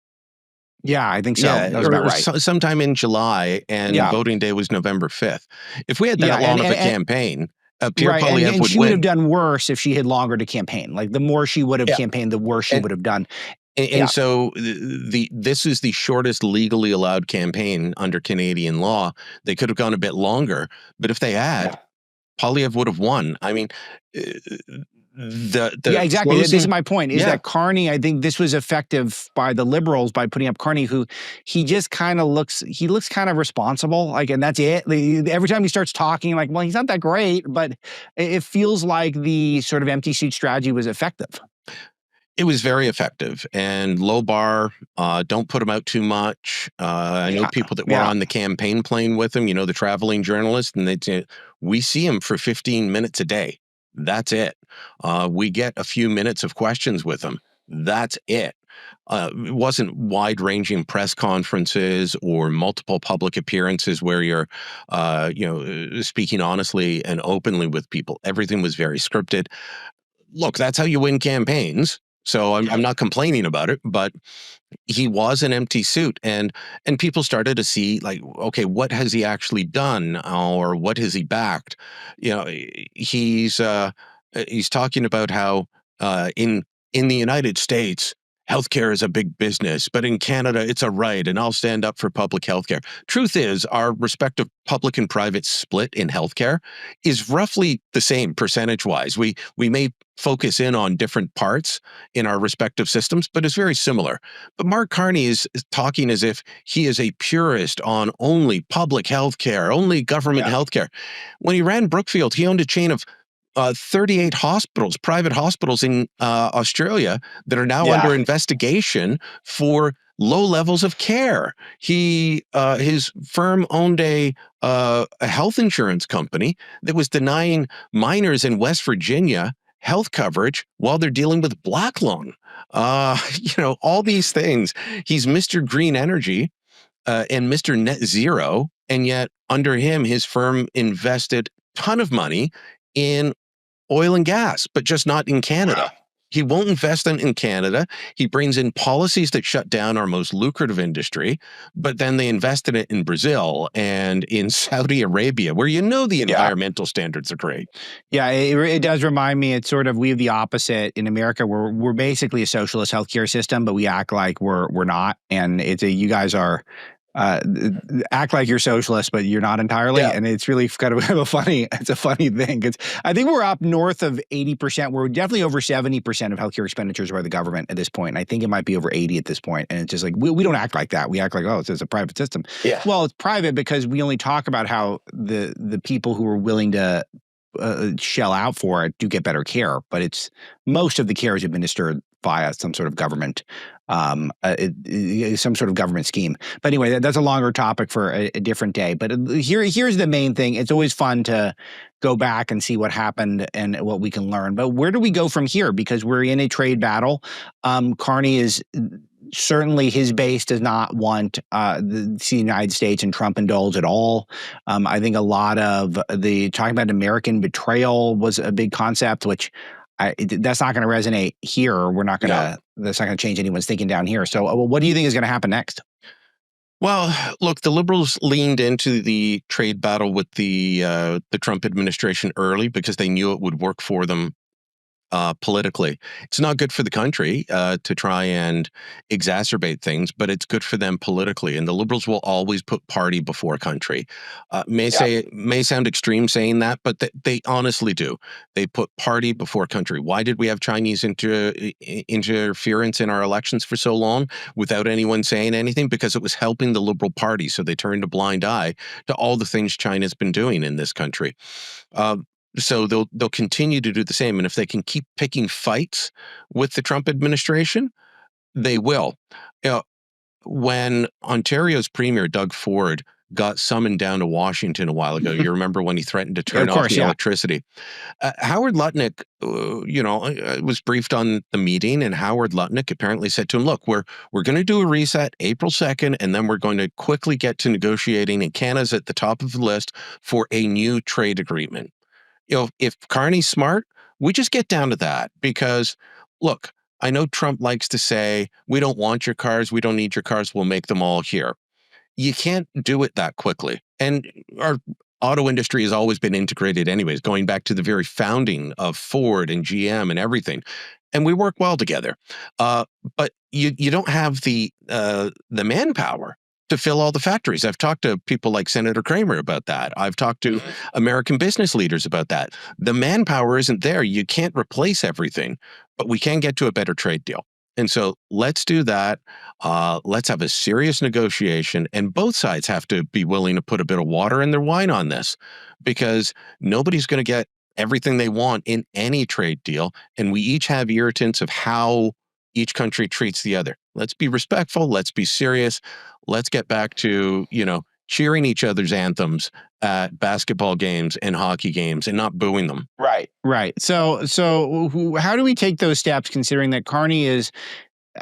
Speaker 2: Yeah, I think so.
Speaker 6: Yeah,
Speaker 2: That was about right.
Speaker 6: Sometime in July, and
Speaker 2: Yeah.
Speaker 6: voting day was November 5th. If we had that
Speaker 2: Yeah,
Speaker 6: long of a campaign, Pierre
Speaker 2: right,
Speaker 6: Poilievre
Speaker 2: and
Speaker 6: would
Speaker 2: she would have
Speaker 6: win.
Speaker 2: done worse if she had longer to campaign. Like, the more she would have
Speaker 6: Yeah.
Speaker 2: campaigned, the worse she
Speaker 6: And-
Speaker 2: would have done.
Speaker 6: And
Speaker 2: Yeah.
Speaker 6: so this is the shortest legally allowed campaign under Canadian law. They could have gone a bit longer, but if they had, Poilievre would have won. I mean, the
Speaker 2: Yeah, exactly. This is my point, is
Speaker 6: Yeah.
Speaker 2: that Carney, I think this was effective by the Liberals by putting up Carney, who he just kind of looks kind of responsible. Like, and that's it. Every time he starts talking, like, well, he's not that great, but it feels like the sort of empty seat strategy was effective.
Speaker 6: It was very effective, and low bar. Don't put him out too much. I know people that were on the campaign plane with him, the traveling journalist, and they'd say, we see him for 15 minutes a day. That's it. We get a few minutes of questions with him. That's it. It wasn't wide-ranging press conferences or multiple public appearances where you're, speaking honestly and openly with people. Everything was very scripted. Look, that's how you win campaigns. So I'm not complaining about it, but he was an empty suit, and people started to see, like, okay, what has he actually done, or what has he backed? He's talking about how in the United States, healthcare is a big business, but in Canada, it's a right, and I'll stand up for public healthcare. Truth is, our respective public and private split in healthcare is roughly the same percentage-wise. We may focus in on different parts in our respective systems, but it's very similar. But Mark Carney is talking as if he is a purist on only public healthcare, only government healthcare. When he ran Brookfield, he owned a chain of 38 hospitals, private hospitals in Australia that are now under investigation for low levels of care. His firm owned a health insurance company that was denying minors in West Virginia health coverage while they're dealing with black lung. All these things. He's Mr. Green Energy and Mr. Net Zero, and yet under him, his firm invested a ton of money in oil and gas, but just not in Canada. Wow. He won't invest in Canada. He brings in policies that shut down our most lucrative industry, but then they invest in it in Brazil and in Saudi Arabia, where the environmental standards are great. Yeah,
Speaker 2: it does remind me. It's sort of, we have the opposite in America. We're basically a socialist healthcare system, but we act like we're not. And you guys are. Act like you're socialist, but you're not entirely, and it's really kind of a funny thing. I think we're up north of 80%. We're definitely over 70% of healthcare expenditures by the government at this point. And I think it might be over 80 at this point. And it's just like we don't act like that. We act like, oh, it's a private system. Yeah. Well, it's private because we only talk about how the people who are willing to shell out for it do get better care, but most of the care is administered via some sort of government, some sort of government scheme. But anyway, that's a longer topic for a different day. But here's the main thing. It's always fun to go back and see what happened and what we can learn. But where do we go from here? Because we're in a trade battle. Carney is certainly, his base does not want the United States and Trump indulge at all. I think a lot of the talking about American betrayal was a big concept, which that's not going to resonate here. That's not going to change anyone's thinking down here. So what do you think is going to happen next?
Speaker 6: Well, look, the Liberals leaned into the trade battle with the Trump administration early because they knew it would work for them politically. It's not good for the country to try and exacerbate things, but it's good for them politically. And the Liberals will always put party before country. May sound extreme saying that, but they honestly do. They put party before country. Why did we have Chinese interference in our elections for so long without anyone saying anything? Because it was helping the Liberal Party. So they turned a blind eye to all the things China's been doing in this country. So they'll continue to do the same. And if they can keep picking fights with the Trump administration, they will. When Ontario's Premier, Doug Ford, got summoned down to Washington a while ago, you remember when he threatened to turn off the electricity. Howard Lutnick, was briefed on the meeting, and Howard Lutnick apparently said to him, look, we're going to do a reset April 2nd, and then we're going to quickly get to negotiating, and Canada's at the top of the list for a new trade agreement. If Carney's smart, we just get down to that because, look, I know Trump likes to say, we don't want your cars, we don't need your cars, we'll make them all here. You can't do it that quickly. And our auto industry has always been integrated anyways, going back to the very founding of Ford and GM and everything. And we work well together. But you don't have the manpower to fill all the factories. I've talked to people like Senator Kramer about that. I've talked to American business leaders about that. The manpower isn't there. You can't replace everything, but we can get to a better trade deal. And so let's do that. Let's have a serious negotiation, and both sides have to be willing to put a bit of water in their wine on this, because nobody's going to get everything they want in any trade deal. And we each have irritants of how each country treats the other. Let's be respectful. Let's be serious. Let's get back to, cheering each other's anthems at basketball games and hockey games and not booing them.
Speaker 2: Right. So how do we take those steps, considering that Carney is,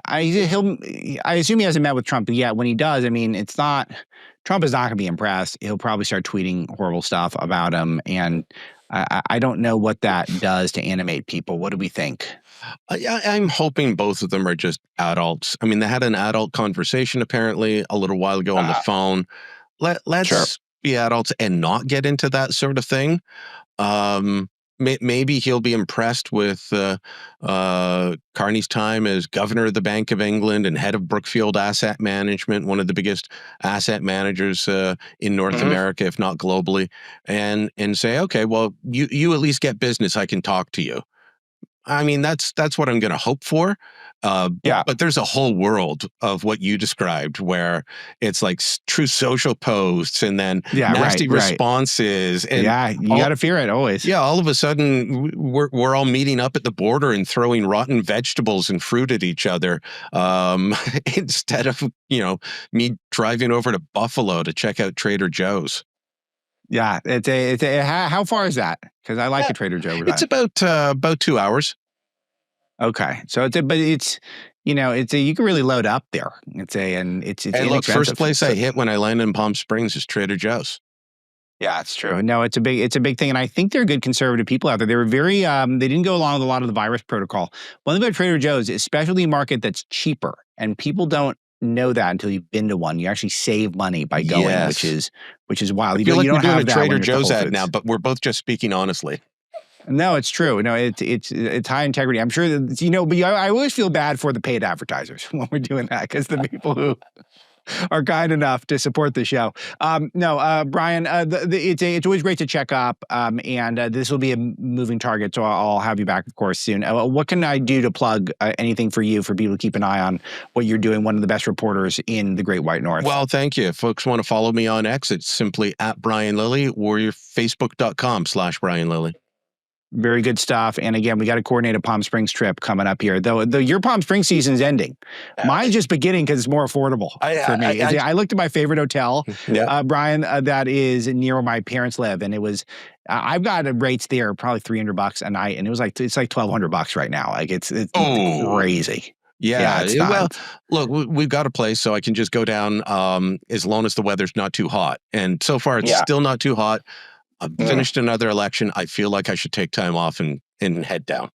Speaker 2: I assume he hasn't met with Trump yet. When he does, Trump is not going to be impressed. He'll probably start tweeting horrible stuff about him. And I don't know what that does to animate people. What do we think?
Speaker 6: I'm hoping both of them are just adults. I mean, they had an adult conversation apparently a little while ago on the phone. Let's be adults and not get into that sort of thing. Maybe he'll be impressed with Carney's time as governor of the Bank of England and head of Brookfield Asset Management, one of the biggest asset managers in North America, if not globally, and say, okay, well, you at least get business. I can talk to you. I mean, that's what I'm going to hope for. But there's a whole world of what you described where it's like true social posts and then nasty responses. And
Speaker 2: you got to fear it always.
Speaker 6: Yeah. All of a sudden we're all meeting up at the border and throwing rotten vegetables and fruit at each other. Instead of, me driving over to Buffalo to check out Trader Joe's.
Speaker 2: Yeah, how far is that? Because I like the Trader Joe's.
Speaker 6: It's about 2 hours.
Speaker 2: Okay, so you can really load up there.
Speaker 6: Hey, look, first place I hit when I landed in Palm Springs is Trader Joe's.
Speaker 2: Yeah, it's true. No, it's a big thing, and I think they're good conservative people out there. They were very they didn't go along with a lot of the virus protocol. One thing about Trader Joe's is a specialty market that's cheaper, and people don't know that until you've been to one. You actually save money by going, which is wild.
Speaker 6: I feel like we're doing a Trader Joe's ad now, but we're both just speaking honestly.
Speaker 2: No, it's true. No, it's high integrity. I'm sure that, but I always feel bad for the paid advertisers when we're doing that, because the people who are kind enough to support the show. Brian, it's always great to check up, and this will be a moving target, so I'll have you back, of course, soon. What can I do to plug anything for you, for people to keep an eye on what you're doing? One of the best reporters in the Great White North.
Speaker 6: Well, thank you. If folks want to follow me on X, it's simply @BrianLilly or your Facebook.com/Brian Lilly.
Speaker 2: Very good stuff. And again, we got to coordinate a Palm Springs trip coming up here. Though your Palm Springs season's ending. Mine's just beginning because it's more affordable for me. I looked at my favorite hotel, Brian, that is near where my parents live, and it was. I've got rates there probably $300 a night, and it's like $1,200 right now. Like it's crazy.
Speaker 6: Yeah, well, look, we've got a place, so I can just go down as long as the weather's not too hot. And so far, it's still not too hot. I've finished another election. I feel like I should take time off and head down.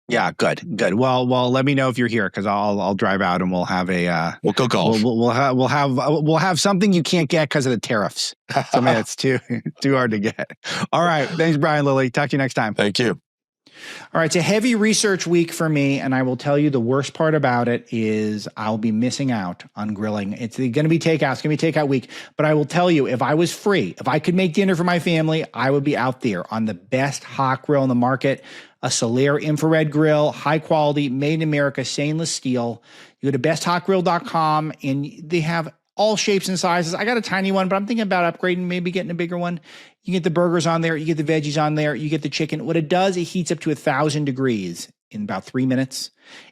Speaker 2: Yeah, good. Well, let me know if you're here, because I'll drive out and we'll have
Speaker 6: we'll go golf.
Speaker 2: We'll have something you can't get because of the tariffs. Something that's too hard to get. All right, thanks, Brian Lilly. Talk to you next time.
Speaker 6: Thank you.
Speaker 2: All right, it's a heavy research week for me, and I will tell you the worst part about it is I'll be missing out on grilling. It's going to be takeout. It's going to be takeout week, but I will tell you, if I was free, if I could make dinner for my family, I would be out there on the best hot grill in the market, a Solaire infrared grill, high quality, made in America, stainless steel. You go to besthotgrill.com, and they have all shapes and sizes. I got a tiny one, but I'm thinking about upgrading, maybe getting a bigger one. You get the burgers on there, you get the veggies on there, you get the chicken. What it does, it heats up to 1,000 degrees in about 3 minutes.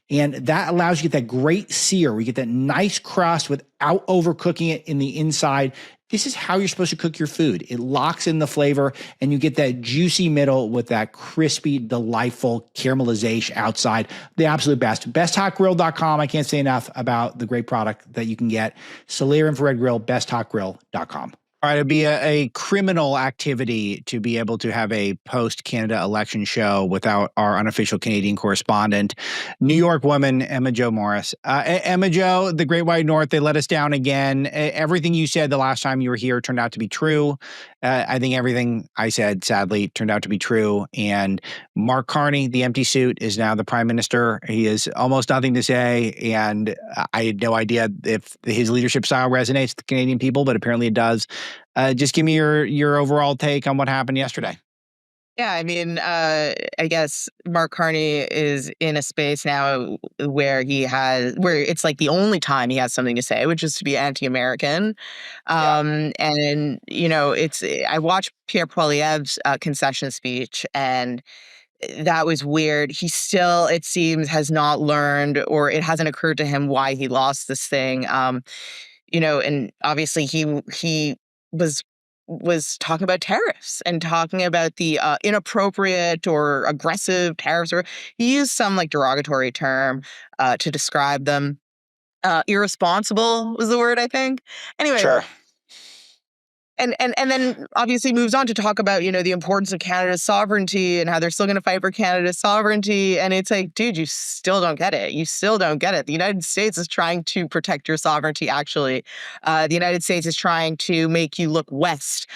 Speaker 2: And that allows you to get that great sear, where you get that nice crust without overcooking it in the inside. This is how you're supposed to cook your food. It locks in the flavor, and you get that juicy middle with that crispy, delightful caramelization outside. The absolute best. BestHotGrill.com. I can't say enough about the great product that you can get. Solaire Infrared Grill, BestHotGrill.com. All right, it'd be a criminal activity to be able to have a post-Canada election show without our unofficial Canadian correspondent, New York woman Emma Jo Morris. Emma Jo, the Great White North, they let us down again. Everything you said the last time you were here turned out to be true. I think everything I said, sadly, turned out to be true. And Mark Carney, the empty suit, is now the prime minister. He has almost nothing to say, and I had no idea if his leadership style resonates with the Canadian people, but apparently it does. Just give me your overall take on what happened yesterday.
Speaker 7: Yeah, I mean, I guess Mark Carney is in a space now where it's like the only time he has something to say, which is to be anti-American. And, I watched Pierre Poilievre's concession speech, and that was weird. He still, it seems, has not learned, or it hasn't occurred to him why he lost this thing. And obviously he was talking about tariffs and talking about the inappropriate or aggressive tariffs, or he used some like derogatory term to describe them. Irresponsible was the word, I think. Anyway.
Speaker 2: Sure.
Speaker 7: And then obviously moves on to talk about, the importance of Canada's sovereignty and how they're still going to fight for Canada's sovereignty. And it's like, dude, you still don't get it. You still don't get it. The United States is trying to protect your sovereignty, actually. The United States is trying to make you look west,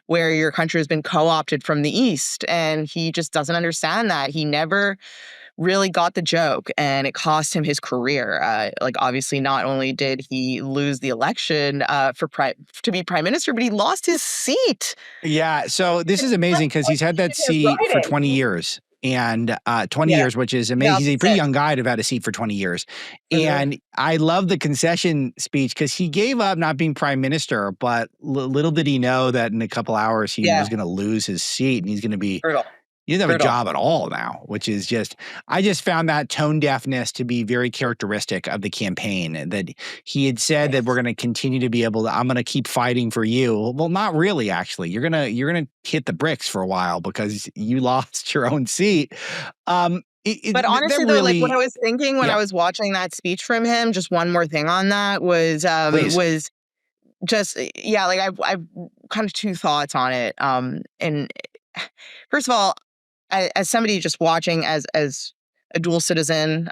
Speaker 7: where your country has been co-opted from the east. And he just doesn't understand that. He never really got the joke, and it cost him his career. Obviously, not only did he lose the election to be prime minister, but he lost his seat.
Speaker 2: Yeah, so this is amazing because he's had that seat for 20 years. And 20 years, which is amazing. He's a pretty young guy to have had a seat for 20 years. And I love the concession speech because he gave up not being prime minister, but little did he know that in a couple hours he was going to lose his seat, and he's going to be... He doesn't have a job at all now, which is I just found that tone deafness to be very characteristic of the campaign, that he had said that we're going to continue to be able to, I'm going to keep fighting for you. Well, not really, actually. You're going to hit the bricks for a while because you lost your own seat.
Speaker 7: But honestly, though, like what I was thinking when I was watching that speech from him, just one more thing on that was just, I've kind of two thoughts on it. And first of all, as somebody just watching as a dual citizen,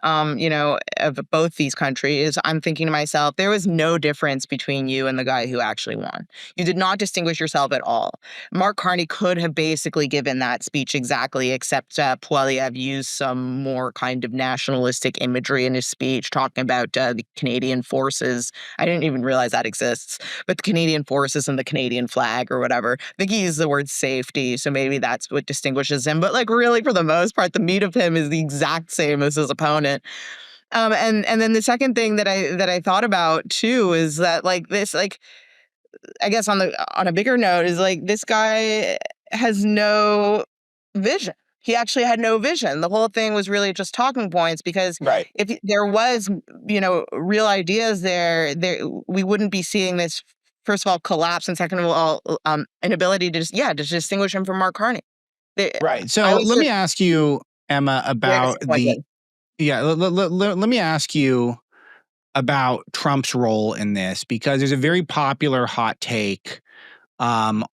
Speaker 7: of both these countries, I'm thinking to myself, there was no difference between you and the guy who actually won. You did not distinguish yourself at all. Mark Carney could have basically given that speech exactly, except Poilievre used some more kind of nationalistic imagery in his speech, talking about the Canadian forces. I didn't even realize that exists, but the Canadian forces and the Canadian flag or whatever. I think he used the word safety, so maybe that's what distinguishes him. But really, for the most part, the meat of him is the exact same as his opponent. And then the second thing that I thought about too is that I guess on a bigger note is this guy has no vision. He actually had no vision. The whole thing was really just talking points, because if there was real ideas there we wouldn't be seeing this, first of all, collapse, and second of all inability to distinguish him from Mark Carney.
Speaker 2: So let me ask you, Emma, about let me ask you about Trump's role in this, because there's a very popular hot take on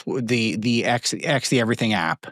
Speaker 2: the X the Everything app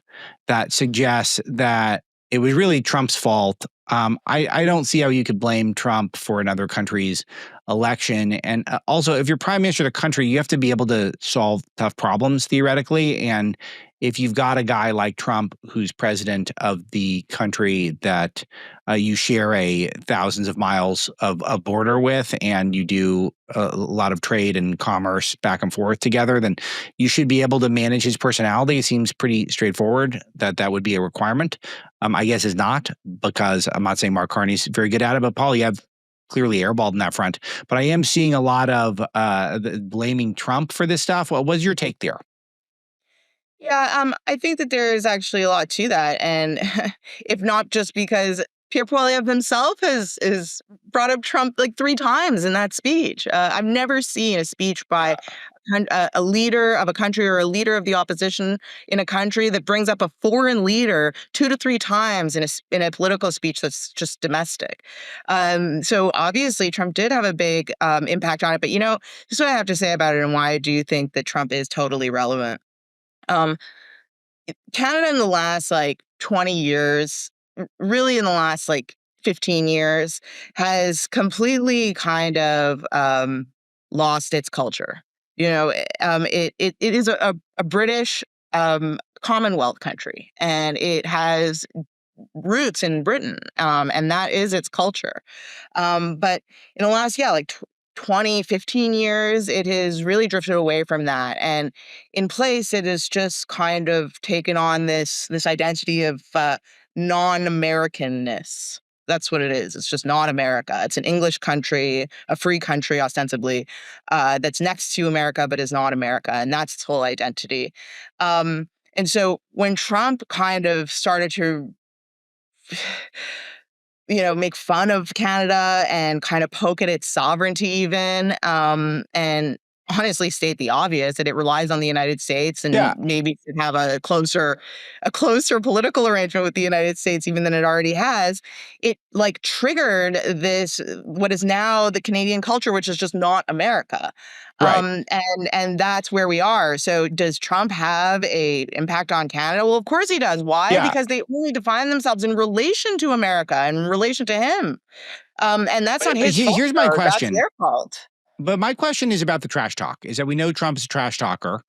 Speaker 2: that suggests that it was really Trump's fault. I don't see how you could blame Trump for another country's election. And also, if you're prime minister of the country, you have to be able to solve tough problems, theoretically. And if you've got a guy like Trump, who's president of the country that you share thousands of miles of border with, and you do a lot of trade and commerce back and forth together, then you should be able to manage his personality. It seems pretty straightforward that would be a requirement. I guess is not, because I'm not saying Mark Carney's very good at it, but Poilievre clearly airballed in that front. But I am seeing a lot of blaming Trump for this stuff. What was your take there?
Speaker 7: Yeah, I think that there is actually a lot to that, and if not just because Pierre Poilievre himself has brought up Trump 3 times in that speech. I've never seen a speech by a leader of a country or a leader of the opposition in a country that brings up a foreign leader 2 to 3 times in a political speech that's just domestic. So obviously Trump did have a big impact on it. But, this is what I have to say about it and why I do think that Trump is totally relevant. Canada in the last 20 years, really in the last 15 years, has completely kind of lost its culture. It is a British Commonwealth country, and it has roots in Britain, and that is its culture. But in the last, 20, 15 years, it has really drifted away from that. And in place, it has just kind of taken on this identity of non-Americanness. That's what it is. It's just not America. It's an English country, a free country, ostensibly, that's next to America, but is not America. And that's its whole identity. And so when Trump kind of started to make fun of Canada and kind of poke at its sovereignty even, and honestly state the obvious that it relies on the United States and maybe should have a closer political arrangement with the United States even than it already has. It triggered this, what is now the Canadian culture, which is just not America.
Speaker 2: Right.
Speaker 7: And that's where we are. So does Trump have an impact on Canada? Well, of course he does. Why?
Speaker 2: Yeah.
Speaker 7: Because they only define themselves in relation to America and in relation to him. And that's not his fault.
Speaker 2: Here's my question.
Speaker 7: That's their fault.
Speaker 2: But my question is about the trash talk, is that we know Trump is a trash talker,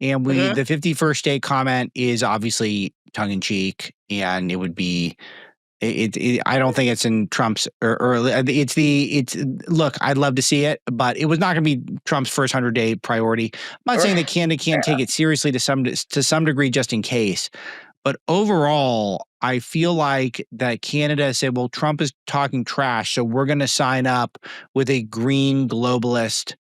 Speaker 2: and the 51st state comment is obviously tongue in cheek, and it would be, I don't think it's in Trump's, look, I'd love to see it, but it was not going to be Trump's first 100-day priority. I'm not saying that Canada can't take it seriously to some degree just in case. But overall, I feel like that Canada said, well, Trump is talking trash, so we're going to sign up with a green globalist,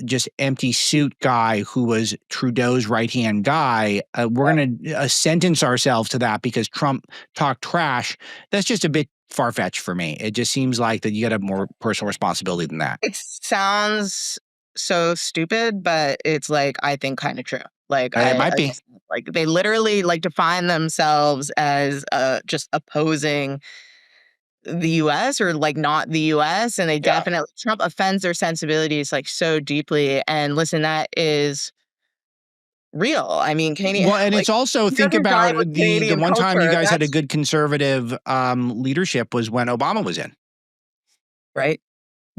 Speaker 2: just empty suit guy who was Trudeau's right-hand guy. We're going to sentence ourselves to that because Trump talked trash. That's just a bit far-fetched for me. It just seems like that you got to have more personal responsibility than that.
Speaker 7: It sounds so stupid, but it's I think kind of true.
Speaker 2: It might be.
Speaker 7: They literally define themselves as just opposing the U.S. or not the U.S. And they definitely, Trump offends their sensibilities so deeply. And listen, that is real. I mean, Canadian.
Speaker 2: Well, and it's also, think about the one time you guys had a good conservative leadership was when Obama was in.
Speaker 7: Right.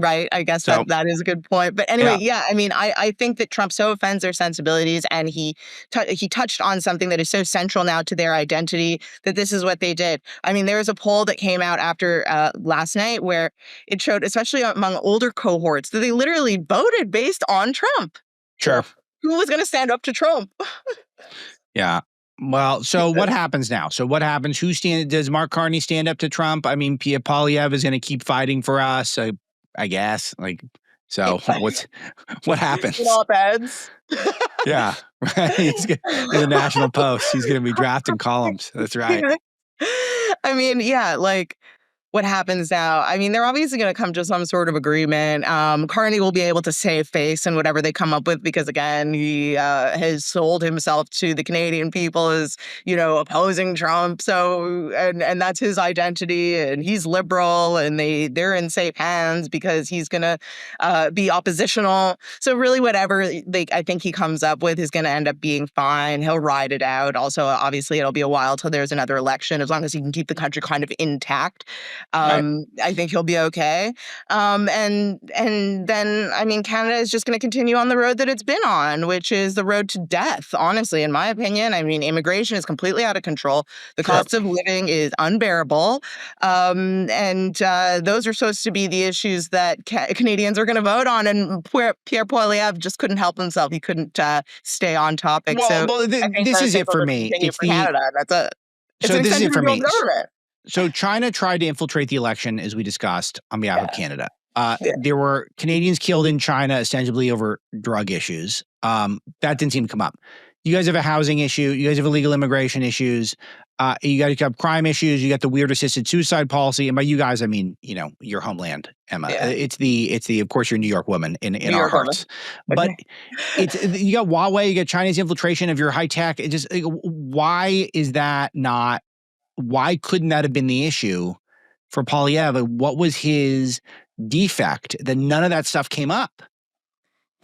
Speaker 7: I guess that is a good point. But anyway, I mean, I think that Trump so offends their sensibilities, and he touched on something that is so central now to their identity, that this is what they did. I mean, there was a poll that came out after last night where it showed, especially among older cohorts, that they literally voted based on Trump.
Speaker 2: Sure.
Speaker 7: Who was going to stand up to Trump?
Speaker 2: Yeah. Well, so what happens now? So what happens? Does Mark Carney stand up to Trump? I mean, Poilievre is going to keep fighting for us. I guess, so what happens?
Speaker 7: Op-eds.
Speaker 2: Yeah, right. He's in the National Post. He's going to be drafting columns. That's right.
Speaker 7: I mean, what happens now? I mean, they're obviously going to come to some sort of agreement. Carney will be able to save face in whatever they come up with because, again, he has sold himself to the Canadian people as, opposing Trump. So, and that's his identity, and he's liberal, and they're in safe hands because he's going to be oppositional. So really, whatever I think he comes up with is going to end up being fine. He'll ride it out. Also, obviously, it'll be a while till there's another election, as long as he can keep the country kind of intact. I think he'll be okay. And then, I mean, Canada is just going to continue on the road that it's been on, which is the road to death, honestly, in my opinion. I mean, immigration is completely out of control. The cost of living is unbearable. And those are supposed to be the issues that Canadians are going to vote on. And Pierre Poilievre just couldn't help himself. He couldn't stay on topic.
Speaker 2: This is it for me.
Speaker 7: It's for Canada. That's it.
Speaker 2: So this is it for me. So China tried to infiltrate the election, as we discussed, on behalf of Canada. There were Canadians killed in China ostensibly over drug issues. That didn't seem to come up. You guys have a housing issue. You guys have illegal immigration issues. You got crime issues. You got the weird assisted suicide policy. And by you guys, I mean, your homeland, Emma.
Speaker 7: Yeah.
Speaker 2: It's the, of course, you're a New York woman in our hearts. But you got Huawei, you got Chinese infiltration of your high tech. It just, why is that not, why couldn't that have been the issue for Poilievre? What was his defect that none of that stuff came up?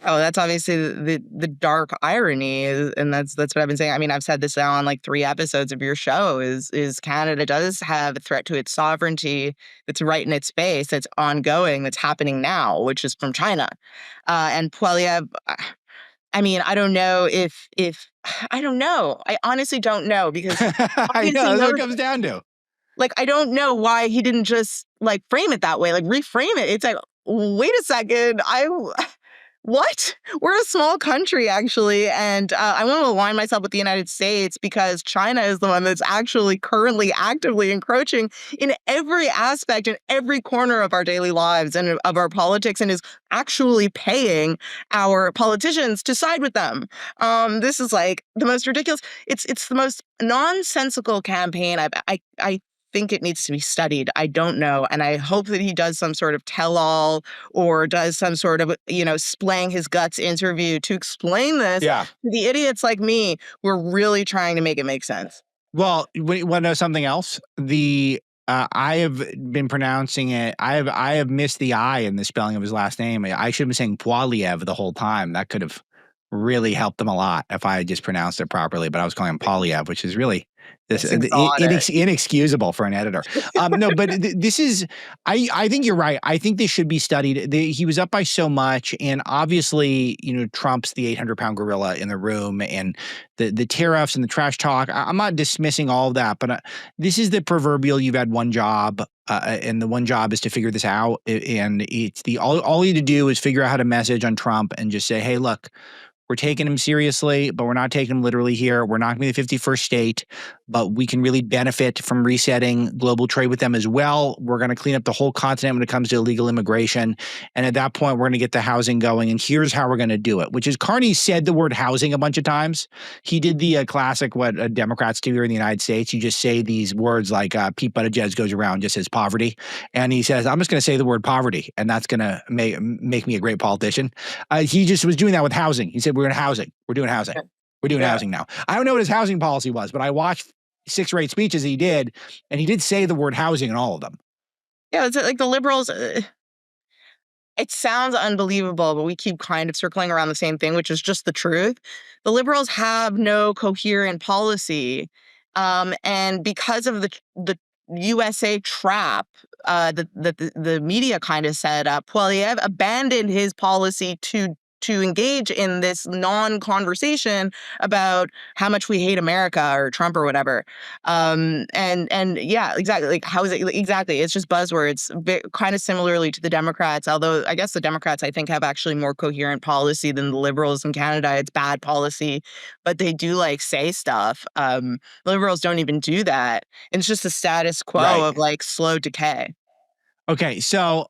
Speaker 7: Oh, that's obviously the dark irony, and that's what I've been saying. I mean, I've said this now on like 3 episodes of your show. Is Canada does have a threat to its sovereignty that's right in its face, that's ongoing, that's happening now, which is from China. And Poilievre, I mean, I don't know if I don't know. I honestly don't know, because
Speaker 2: I know that's what it comes down to.
Speaker 7: Like, I don't know why he didn't just like frame it that way, like reframe it. It's like, wait a second, what? We're a small country, actually, and I want to align myself with the United States, because China is the one that's actually currently actively encroaching in every aspect, in every corner of our daily lives and of our politics, and is actually paying our politicians to side with them. This is like the most ridiculous. It's the most nonsensical campaign. I think it needs to be studied. I don't know. And I hope that he does some sort of tell-all or does some sort of, splaying his guts interview to explain this to the idiots like me who are really trying to make it make sense.
Speaker 2: Well, you want to know something else? I have been pronouncing it. I have missed the I in the spelling of his last name. I should have been saying Poilievre the whole time. That could have really helped him a lot if I had just pronounced it properly. But I was calling him Poilievre, which is really inexcusable for an editor. No, but this is, I think you're right. I think this should be studied. He was up by so much. And obviously, Trump's the 800-pound gorilla in the room, and the tariffs and the trash talk. I'm not dismissing all of that, but this is the proverbial, you've had one job, and the one job is to figure this out. And it's all you need to do is figure out how to message on Trump and just say, hey, look, we're taking him seriously, but we're not taking him literally here. We're not going to be the 51st state, but we can really benefit from resetting global trade with them as well. We're going to clean up the whole continent when it comes to illegal immigration. And at that point, we're going to get the housing going. And here's how we're going to do it, which is Carney said the word housing a bunch of times. He did the classic, what Democrats do here in the United States. You just say these words like Pete Buttigieg goes around, just says poverty. And he says, I'm just going to say the word poverty, and that's going to make me a great politician. He just was doing that with housing. He said, we're doing housing. We're doing housing now. I don't know what his housing policy was, but I watched 6 or 8 speeches he did, and he did say the word housing in all of them.
Speaker 7: Yeah, it's like the liberals, it sounds unbelievable, but we keep kind of circling around the same thing, which is just the truth. The liberals have no coherent policy. And because of the USA trap that the media kind of set up, Poilievre abandoned his policy to engage in this non-conversation about how much we hate America or Trump or whatever. And yeah, exactly. Like, how is it? Exactly. It's just buzzwords, kind of similarly to the Democrats, although I guess the Democrats, I think, have actually more coherent policy than the liberals in Canada. It's bad policy, but they do say stuff. Liberals don't even do that. It's just the status quo of slow decay.
Speaker 2: Okay. So,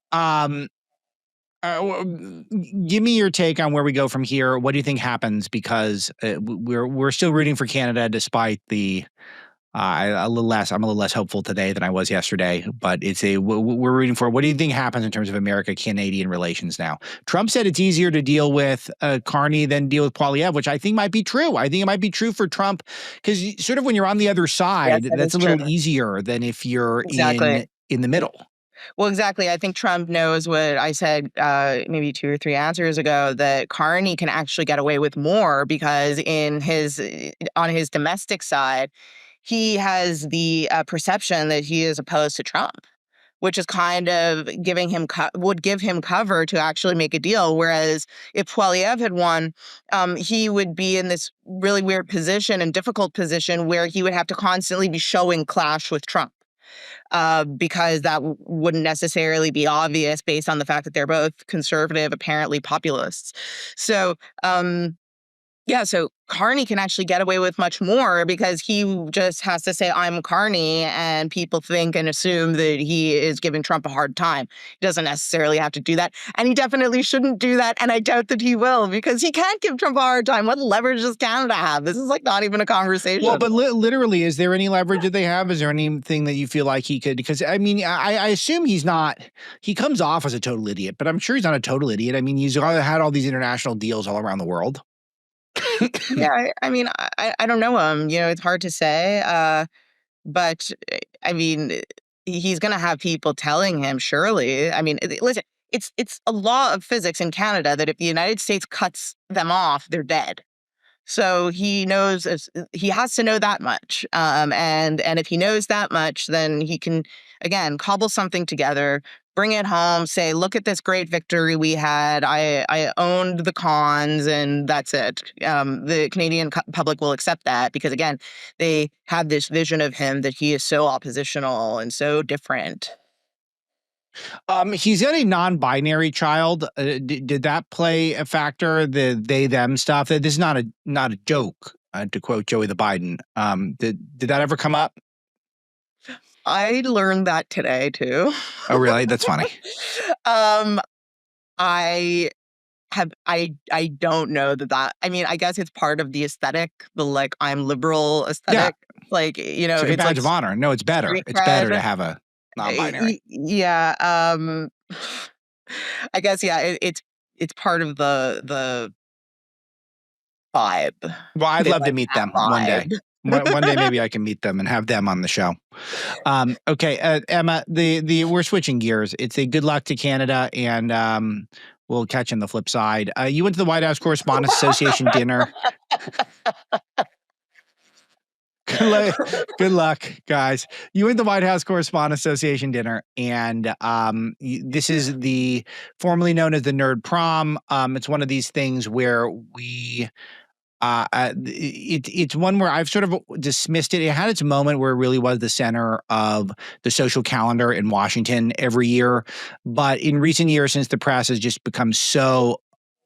Speaker 2: give me your take on where we go from here. What do you think happens? Because we're still rooting for Canada, despite the I'm a little less hopeful today than I was yesterday. But we're rooting for. What do you think happens in terms of America-Canadian relations now? Trump said it's easier to deal with Carney than deal with Poilievre, which I think might be true. I think it might be true for Trump, because sort of when you're on the other side, that's a little easier than if you're in the middle.
Speaker 7: Well, exactly. I think Trump knows what I said maybe 2 or 3 answers ago, that Carney can actually get away with more, because on his domestic side, he has the perception that he is opposed to Trump, which is kind of would give him cover to actually make a deal. Whereas if Poilievre had won, he would be in this really weird position and difficult position where he would have to constantly be showing clash with Trump. Because that wouldn't necessarily be obvious based on the fact that they're both conservative, apparently populists. So, Yeah, so Carney can actually get away with much more because he just has to say, I'm Carney, and people think and assume that he is giving Trump a hard time. He doesn't necessarily have to do that, and he definitely shouldn't do that, and I doubt that he will, because he can't give Trump a hard time. What leverage does Canada have? This is like not even a conversation.
Speaker 2: Well, but literally, is there any leverage that they have? Is there anything that you feel like he could? Because I mean, I assume he's not. He comes off as a total idiot, but I'm sure he's not a total idiot. I mean, he's had all these international deals all around the world.
Speaker 7: Yeah, I mean, I don't know him. It's hard to say. But I mean, he's going to have people telling him, surely. I mean, listen, it's a law of physics in Canada that if the United States cuts them off, they're dead. So he knows, he has to know that much. And if he knows that much, then he can, again, cobble something together, bring it home, say, look at this great victory we had. I owned the cons, and that's it. The Canadian public will accept that because, again, they have this vision of him that he is so oppositional and so different.
Speaker 2: He's got a non-binary child. Did that play a factor? The they/them stuff. This is not a joke. To quote Joey the Biden. Did that ever come up?
Speaker 7: I learned that today too.
Speaker 2: Oh, really? That's funny.
Speaker 7: I don't know that. I mean, I guess it's part of the aesthetic, the like I'm liberal aesthetic. Yeah. Like,
Speaker 2: it's a badge of honor. No, it's better. It's better to have a non-binary.
Speaker 7: Yeah. I guess, yeah, it's part of the vibe.
Speaker 2: Well, I'd love to meet them one day. One day, maybe I can meet them and have them on the show. Okay, Emma, we're switching gears. It's a good luck to Canada, and we'll catch you on the flip side. You went to the White House Correspondent Association dinner. Good luck, guys. You went to the White House Correspondent Association dinner, and this is the formerly known as the Nerd Prom. It's one of these things where we. It's one where I've sort of dismissed it. It had its moment where it really was the center of the social calendar in Washington every year. But in recent years, since the press has just become so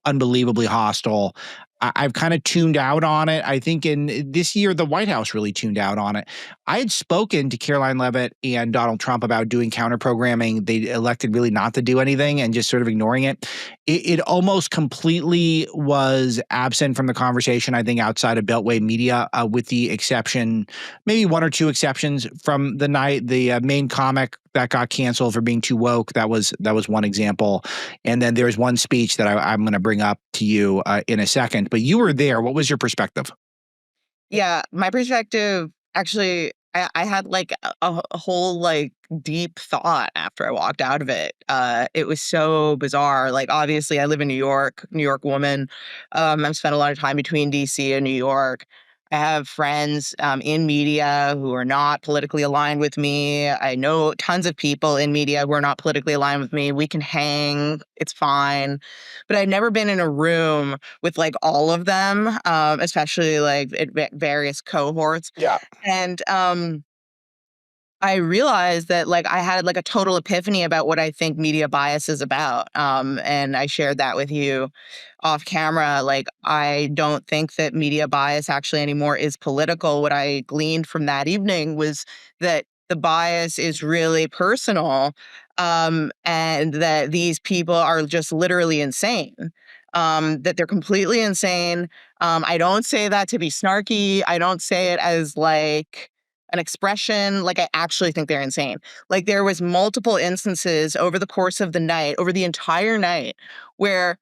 Speaker 2: unbelievably hostile, I've kind of tuned out on it. I think in this year, the White House really tuned out on it. I had spoken to Caroline Leavitt and Donald Trump about doing counter programming. They elected really not to do anything and just sort of ignoring it. It almost completely was absent from the conversation, I think, outside of Beltway media, with the exception, maybe one or two exceptions from the night. The main comic that got canceled for being too woke. That was one example. And then there's one speech that I'm going to bring up to you in a second. But you were there. What was your perspective?
Speaker 7: Yeah, my perspective, actually, I had like a whole like deep thought after I walked out of it. It was so bizarre. Like, obviously, I live in New York woman. I've spent a lot of time between DC and New York. I have friends in media who are not politically aligned with me. I know tons of people in media who are not politically aligned with me. We can hang. It's fine. But I've never been in a room with like all of them, especially like at various cohorts.
Speaker 2: Yeah.
Speaker 7: And I realized that like I had like a total epiphany about what I think media bias is about. And I shared that with you off camera. Like, I don't think that media bias actually anymore is political. What I gleaned from that evening was that the bias is really personal, and that these people are just literally insane. That they're completely insane. I don't say that to be snarky. I don't say it as like an expression. Like, I actually think they're insane. Like, there was multiple instances over the course of the night, over the entire night, where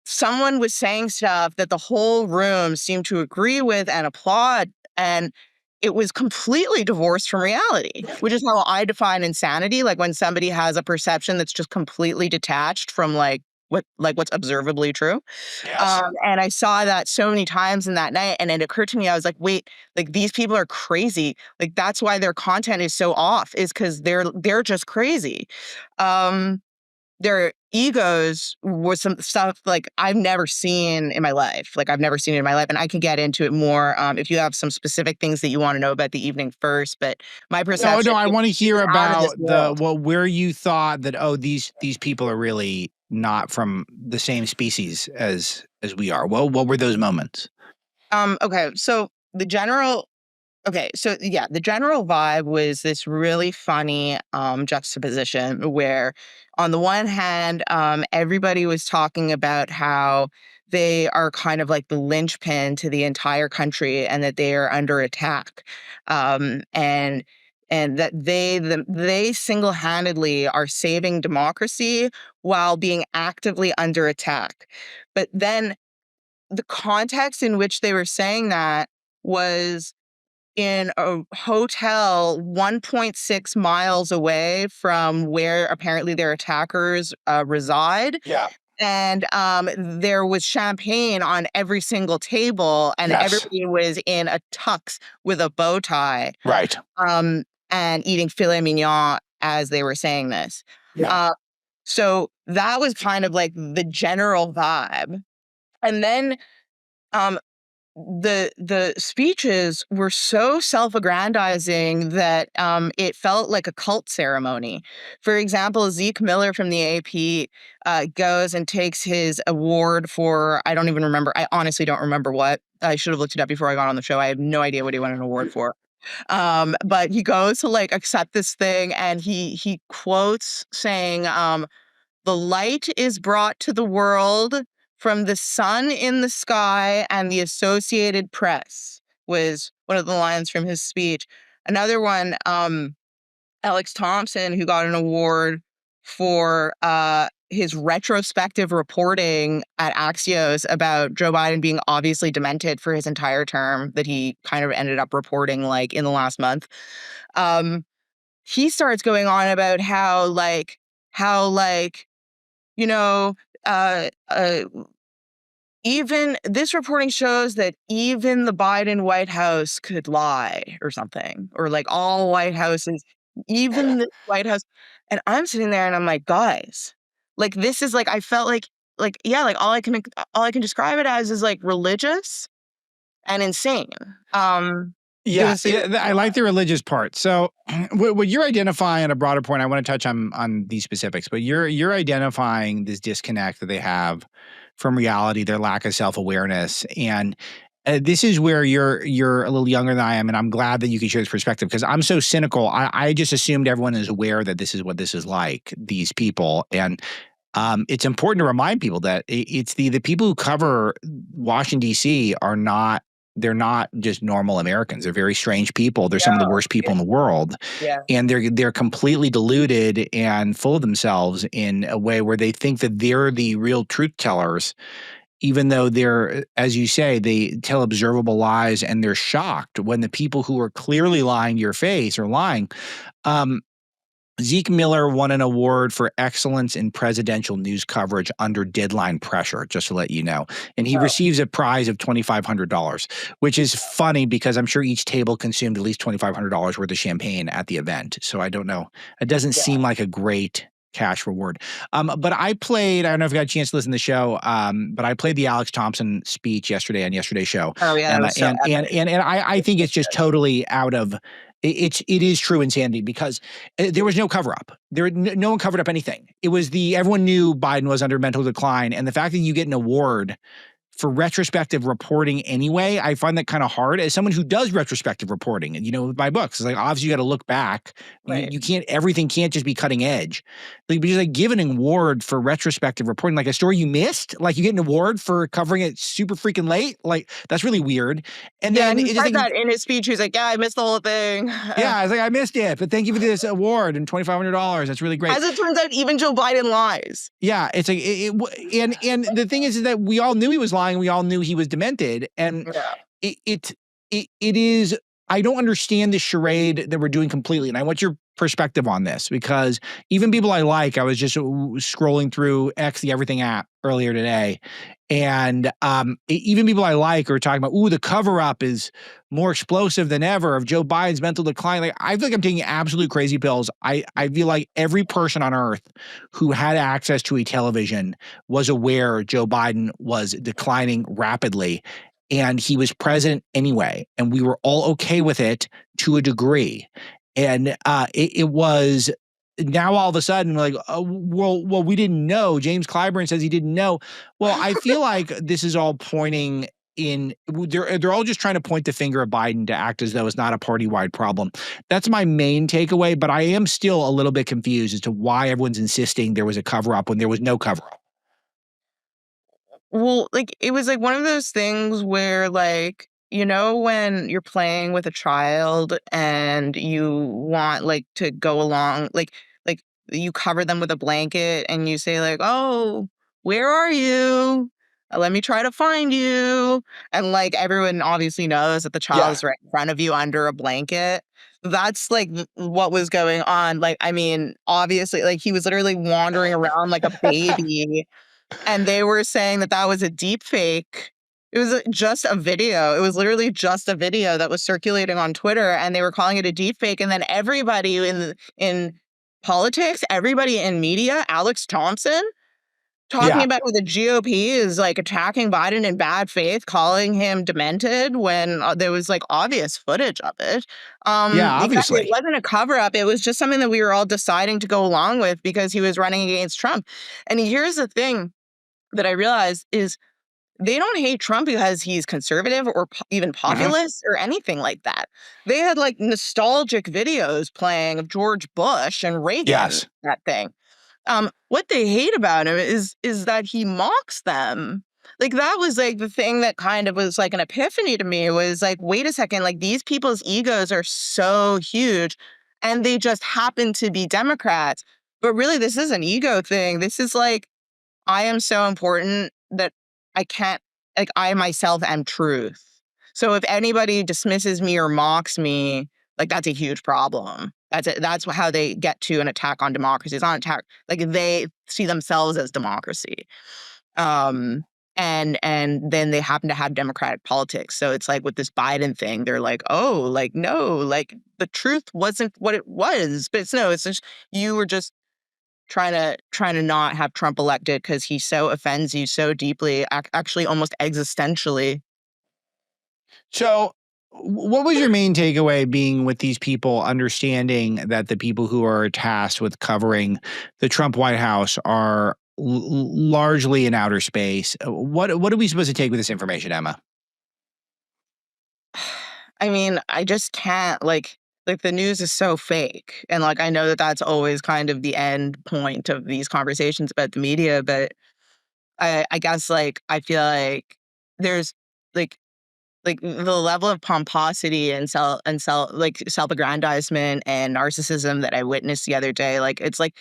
Speaker 7: someone was saying stuff that the whole room seemed to agree with and applaud, and it was completely divorced from reality, which is how I define insanity. Like, when somebody has a perception that's just completely detached from what's observably true.
Speaker 2: Yes.
Speaker 7: And I saw that so many times in that night, and it occurred to me, I was like, wait, like, these people are crazy. Like, that's why their content is so off, is because they're just crazy. their egos was some stuff like I've never seen in my life. Like I've never seen it in my life. And I can get into it more if you have some specific things that you want to know about the evening first. But my perception.
Speaker 2: No, I want to hear about where you thought that, these people are really not from the same species as we are. Well, what were those moments?
Speaker 7: Okay. So the general vibe was this really funny juxtaposition where on the one hand, everybody was talking about how they are kind of like the linchpin to the entire country and that they are under attack. And that they single-handedly are saving democracy while being actively under attack. But then the context in which they were saying that was in a hotel 1.6 miles away from where apparently their attackers reside.
Speaker 2: Yeah.
Speaker 7: And there was champagne on every single table, and everybody was in a tux with a bow tie.
Speaker 2: Right.
Speaker 7: And eating filet mignon as they were saying this.
Speaker 2: Yeah.
Speaker 7: So that was kind of like the general vibe. And then the speeches were so self-aggrandizing that it felt like a cult ceremony. For example, Zeke Miller from the AP goes and takes his award for, I don't even remember. I honestly don't remember what. I should have looked it up before I got on the show. I have no idea what he won an award for. But he goes to like accept this thing, and he quotes saying, "The light is brought to the world from the sun in the sky and the Associated Press," was one of the lines from his speech. Another one, Alex Thompson, who got an award for his retrospective reporting at Axios about Joe Biden being obviously demented for his entire term that he kind of ended up reporting like in the last month. He starts going on about how even this reporting shows that even the Biden White House could lie or something, or like all White Houses, even the White House. And I'm sitting there and I'm like, guys, like this is like, I felt like all I can describe it as is like religious and insane.
Speaker 2: Yeah, I like the religious part. So what you're identifying on a broader point, I want to touch on these specifics, but you're identifying this disconnect that they have from reality, their lack of self-awareness. And this is where you're a little younger than I am, and I'm glad that you can share this perspective because I'm so cynical. I just assumed everyone is aware that this is what this is like, these people. And it's important to remind people that it's the people who cover Washington, D.C. they're not just normal Americans. They're very strange people. They're some of the worst people in the world.
Speaker 7: Yeah.
Speaker 2: And they're completely deluded and full of themselves in a way where they think that they're the real truth tellers, even though they're, as you say, they tell observable lies, and they're shocked when the people who are clearly lying to your face are lying. Zeke Miller won an award for excellence in presidential news coverage under deadline pressure, just to let you know. And he receives a prize of $2,500, which is funny because I'm sure each table consumed at least $2,500 worth of champagne at the event. So I don't know. It doesn't seem like a great cash reward. But I don't know if you got a chance to listen to the show, but I played the Alex Thompson speech yesterday on yesterday's show.
Speaker 7: Oh, yeah.
Speaker 2: And I think it's just totally out of it is true insanity because there was no cover up. No one covered up anything. It was everyone knew Biden was under mental decline, and the fact that you get an award for retrospective reporting anyway, I find that kind of hard as someone who does retrospective reporting. And, with my books, it's like, obviously you got to look back.
Speaker 7: Right.
Speaker 2: Everything can't just be cutting edge. Like, just like give an award for retrospective reporting, like a story you missed, like you get an award for covering it super freaking late. Like, that's really weird. And then
Speaker 7: he said that in his speech. He's like, I missed the whole thing.
Speaker 2: Yeah, I was like, I missed it, but thank you for this award and $2,500. That's really great.
Speaker 7: As it turns out, even Joe Biden lies.
Speaker 2: Yeah, it's like, and the thing is that we all knew he was lying. We all knew he was demented. And it is, I don't understand the charade that we're doing completely. And I want your perspective on this, because even people I like, I was just scrolling through X, the Everything app earlier today. And even people I like are talking about, the cover-up is more explosive than ever of Joe Biden's mental decline. Like, I feel like I'm taking absolute crazy pills. I feel like every person on earth who had access to a television was aware Joe Biden was declining rapidly, and he was president anyway. And we were all okay with it to a degree. And it was now all of a sudden like, well, we didn't know. James Clyburn says he didn't know. Well, I feel like this is all pointing in, they're all just trying to point the finger at Biden to act as though it's not a party-wide problem. That's my main takeaway, but I am still a little bit confused as to why everyone's insisting there was a cover-up when there was no cover-up.
Speaker 7: Well, like, it was like one of those things where, like, when you're playing with a child and you want, like, to go along, like you cover them with a blanket and you say, like, oh, where are you? Let me try to find you. And, like, everyone obviously knows that the child is right in front of you under a blanket. That's, like, what was going on. Like, I mean, obviously, like, he was literally wandering around like a baby. And they were saying that that was a deep fake. It was just a video. It was literally just a video that was circulating on Twitter, and they were calling it a deep fake. And then everybody in politics, everybody in media, Alex Thompson, talking about how the GOP is like attacking Biden in bad faith, calling him demented when there was like obvious footage of it.
Speaker 2: Obviously.
Speaker 7: It wasn't a cover up. It was just something that we were all deciding to go along with because he was running against Trump. And here's the thing that I realized is they don't hate Trump because he's conservative or even populist or anything like that. They had like nostalgic videos playing of George Bush and Reagan, that thing. What they hate about him is that he mocks them. Like, that was like the thing that kind of was like an epiphany to me, was like, wait a second, like, these people's egos are so huge and they just happen to be Democrats. But really, this is an ego thing. This is like, I am so important that I can't, like, I myself am truth. So if anybody dismisses me or mocks me, like, that's a huge problem. That's how they get to an attack on democracy. It's not an attack. Like, they see themselves as democracy. And then they happen to have democratic politics. So it's like with this Biden thing, they're like, oh, like, no, like, the truth wasn't what it was. But it's just, you were just trying to not have Trump elected because he so offends you so deeply, actually almost existentially.
Speaker 2: So what was your main takeaway being with these people understanding that the people who are tasked with covering the Trump White House are largely in outer space? What are we supposed to take with this information, Emma?
Speaker 7: I mean, I just can't, like the news is so fake. And like, I know that that's always kind of the end point of these conversations about the media, but I guess, like, I feel like there's like the level of pomposity and self-aggrandizement and narcissism that I witnessed the other day. Like, it's like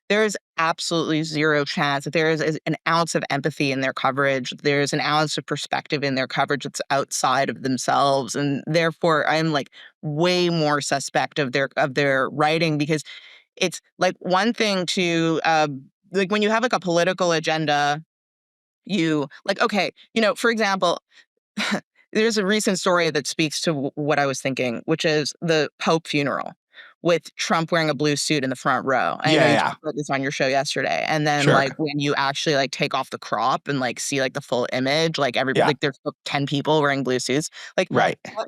Speaker 7: there's absolutely zero chance that there is an ounce of empathy in their coverage. There's an ounce of perspective in their coverage that's outside of themselves, and therefore I'm like way more suspect of their writing, because it's like one thing to like when you have like a political agenda, you like, okay, for example. There's a recent story that speaks to what I was thinking, which is the Pope funeral with Trump wearing a blue suit in the front row. I know you talked about this on your show yesterday. And then like when you actually like take off the crop and like see like the full image, like everybody, like there's 10 people wearing blue suits. Like,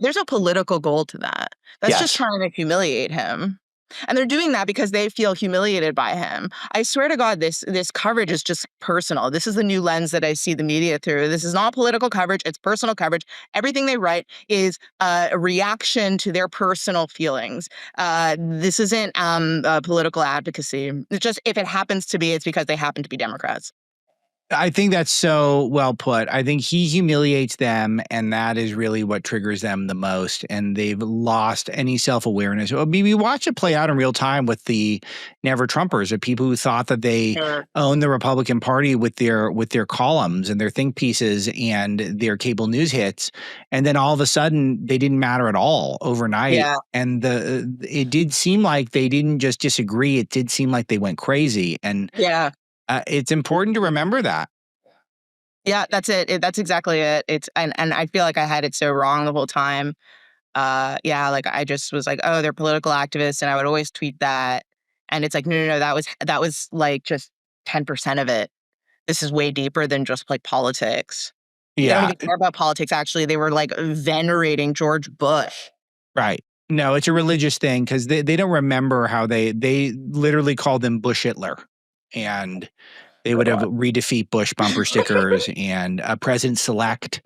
Speaker 7: there's a political goal to that. That's just trying to humiliate him. And they're doing that because they feel humiliated by him. I swear to God, this coverage is just personal. This is the new lens that I see the media through. This is not political coverage. It's personal coverage. Everything they write is a reaction to their personal feelings. This isn't political advocacy. It's just, if it happens to be, it's because they happen to be Democrats.
Speaker 2: I think that's so well put. I think he humiliates them, and that is really what triggers them the most. And they've lost any self-awareness. I mean, we watch it play out in real time with the Never Trumpers, the people who thought that they own the Republican Party with their columns and their think pieces and their cable news hits, and then all of a sudden they didn't matter at all overnight.
Speaker 7: Yeah.
Speaker 2: And it did seem like they didn't just disagree; it did seem like they went crazy. And it's important to remember that.
Speaker 7: Yeah, that's it. That's exactly it. And I feel like I had it so wrong the whole time. Like I just was like, oh, they're political activists, and I would always tweet that. And it's like, no, that was like just 10% of it. This is way deeper than just like politics. They don't even care about politics. Actually, they were like venerating George Bush.
Speaker 2: Right. No, it's a religious thing because they don't remember how they literally called him Bush Hitler. And they would have redefeat Bush bumper stickers and President-elect.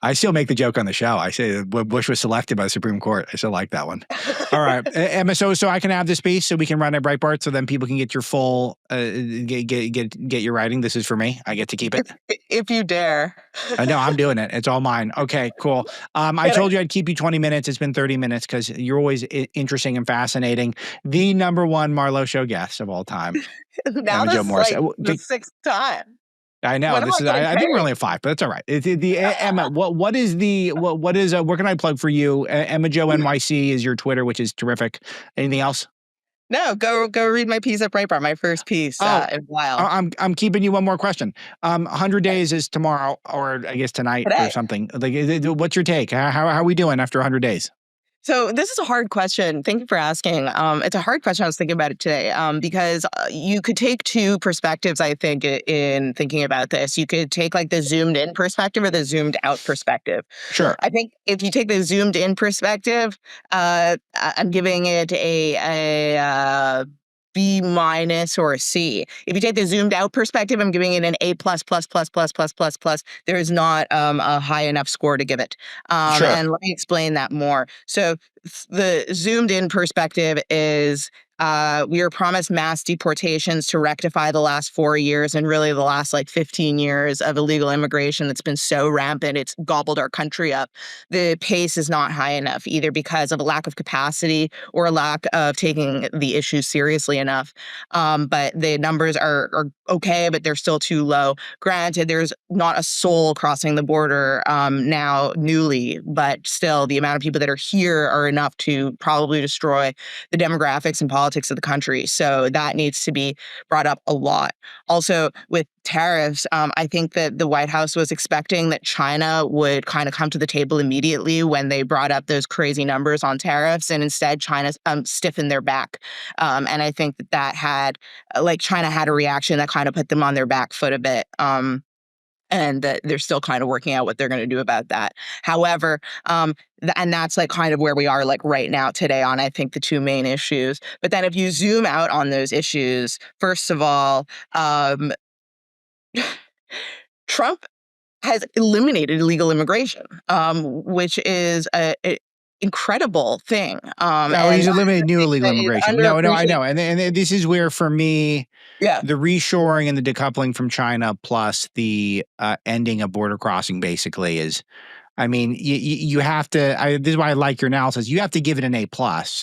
Speaker 2: I still make the joke on the show. I say when Bush was selected by the Supreme Court. I still like that one. All right, Emma. So I can have this piece so we can run a Breitbart so then people can get your full get your writing. This is for me. I get to keep it.
Speaker 7: If you dare.
Speaker 2: No, I'm doing it. It's all mine. Okay, cool. I told you I'd keep you 20 minutes. It's been 30 minutes because you're always interesting and fascinating. The number one Marlow Show guest of all time.
Speaker 7: Now this is like the sixth time.
Speaker 2: I know I think we're only at 5, but that's all right. Emma, what is where can I plug for you? Emma Jo NYC is your Twitter, which is terrific. Anything else?
Speaker 7: No, go read my piece at Breitbart, my first piece in a while.
Speaker 2: I'm keeping you one more question. 100 days is tomorrow, or I guess tonight or something. Like, what's your take? How are we doing after 100 days?
Speaker 7: So this is a hard question. Thank you for asking. It's a hard question. I was thinking about it today because you could take two perspectives, I think, in thinking about this. You could take like the zoomed in perspective or the zoomed out perspective.
Speaker 2: Sure.
Speaker 7: I think if you take the zoomed in perspective, I'm giving it a B- or a C. If you take the zoomed out perspective, I'm giving it an A++++++++. There is not a high enough score to give it.
Speaker 2: Sure.
Speaker 7: And let me explain that more. So the zoomed in perspective is we were promised mass deportations to rectify the last 4 years and really the last like 15 years of illegal immigration that's been so rampant. It's gobbled our country up. The pace is not high enough, either because of a lack of capacity or a lack of taking the issue seriously enough. But the numbers are okay, but they're still too low. Granted, there's not a soul crossing the border now newly, but still the amount of people that are here are enough to probably destroy the demographics and politics of the country. So that needs to be brought up a lot. Also, with tariffs, I think that the White House was expecting that China would kind of come to the table immediately when they brought up those crazy numbers on tariffs. And instead, China stiffened their back. And I think that had, China had a reaction that kind of put them on their back foot a bit. And they're still kind of working out what they're going to do about that. However, and that's like kind of where we are like right now today on, I think, the two main issues. But then if you zoom out on those issues, first of all, Trump has eliminated illegal immigration, which is an incredible thing.
Speaker 2: He's eliminated new illegal immigration. No, I know. And this is where, for me, the reshoring and the decoupling from China plus the ending of border crossing basically is, I mean, you have to. This is why I like your analysis. You have to give it an A+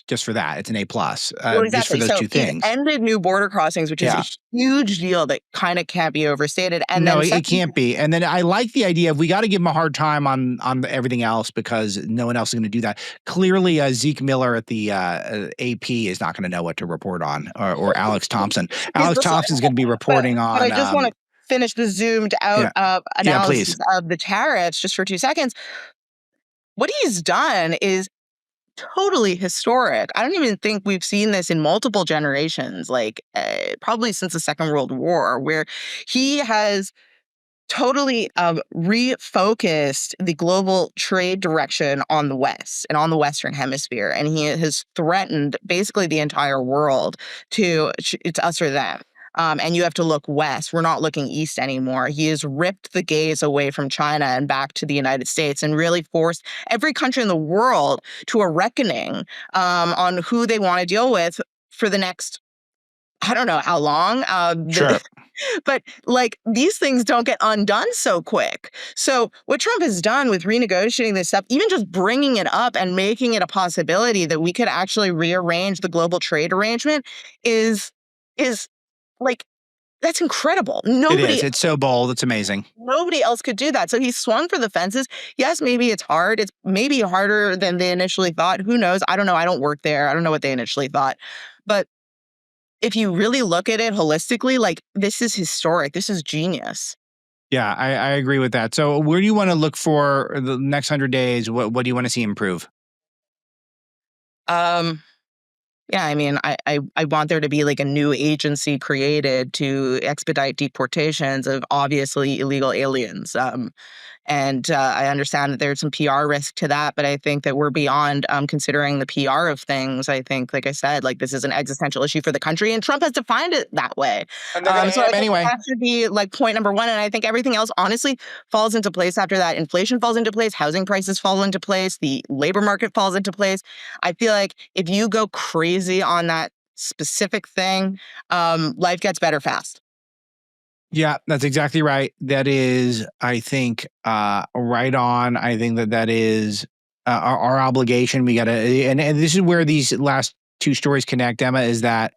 Speaker 2: just for that. It's an A+,
Speaker 7: exactly.
Speaker 2: just for those two things.
Speaker 7: Ended new border crossings, which is a huge deal that kind of can't be overstated. And
Speaker 2: no, it can't be. And then I like the idea of we got to give him a hard time on everything else because no one else is going to do that. Clearly, Zeke Miller at the AP is not going to know what to report on, or Alex Thompson. Alex Thompson's going to be reporting on.
Speaker 7: But I just want to finish the zoomed out analysis of the tariffs just for 2 seconds. What he's done is totally historic. I don't even think we've seen this in multiple generations, probably since the Second World War, where he has totally refocused the global trade direction on the West and on the Western Hemisphere. And he has threatened basically the entire world to it's us or them. And you have to look west. We're not looking east anymore. He has ripped the gaze away from China and back to the United States and really forced every country in the world to a reckoning on who they want to deal with for the next I don't know how long.
Speaker 2: Sure.
Speaker 7: But like these things don't get undone so quick. So what Trump has done with renegotiating this stuff, even just bringing it up and making it a possibility that we could actually rearrange the global trade arrangement is like, that's incredible.
Speaker 2: It is. It's so bold. It's amazing.
Speaker 7: Nobody else could do that. So he swung for the fences. Yes, maybe it's hard. It's maybe harder than they initially thought. Who knows? I don't know. I don't work there. I don't know what they initially thought. But if you really look at it holistically, like this is historic. This is genius.
Speaker 2: Yeah, I agree with that. So where do you want to look for the next 100 days? What do you want to see improve?
Speaker 7: Yeah, I mean, I want there to be like a new agency created to expedite deportations of obviously illegal aliens. And I understand that there's some PR risk to that, but I think that we're beyond considering the PR of things. I think, like I said, like this is an existential issue for the country, and Trump has defined it that way.
Speaker 2: So I think anyway,
Speaker 7: that should be like point number one. And I think everything else, honestly, falls into place after that. Inflation falls into place, housing prices fall into place, the labor market falls into place. I feel like if you go crazy on that specific thing, life gets better fast.
Speaker 2: Yeah, that's exactly right. That is, I think, right on. I think that is our obligation. We got to, and this is where these last two stories connect, Emma, is that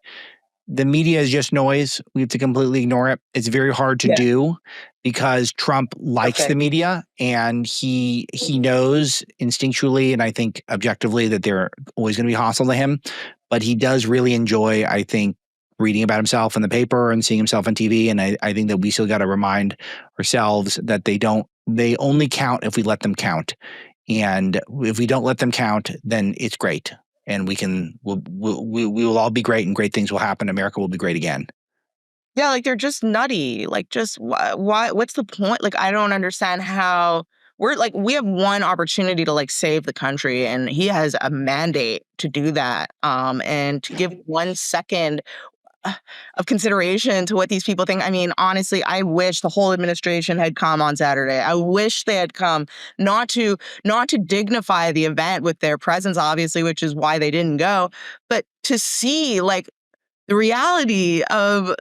Speaker 2: the media is just noise. We have to completely ignore it. It's very hard to do because Trump likes the media, and he knows instinctually and I think objectively that they're always going to be hostile to him. But he does really enjoy, I think, reading about himself in the paper and seeing himself on TV. And I think that we still got to remind ourselves that they only count if we let them count. And if we don't let them count, then it's great. And we will all be great, and great things will happen. America will be great again.
Speaker 7: Yeah, like they're just nutty. Like, just why? What's the point? Like, I don't understand how we have one opportunity to like save the country, and he has a mandate to do that. And to give 1 second of consideration to what these people think. I mean, honestly, I wish the whole administration had come on Saturday. I wish they had come, not to dignify the event with their presence, obviously, which is why they didn't go, but to see like the reality of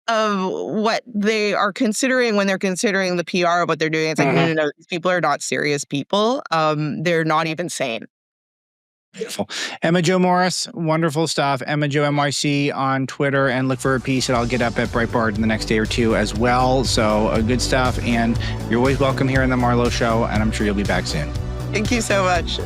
Speaker 7: what they are considering when they're considering the PR of what they're doing. It's like, no, these people are not serious people. They're not even sane.
Speaker 2: Beautiful. Emma Jo Morris, wonderful stuff. Emma Jo NYC on Twitter, and look for a piece that I'll get up at Breitbart in the next day or two as well. So good stuff. And you're always welcome here in the Marlow Show, and I'm sure you'll be back soon.
Speaker 7: Thank you so much.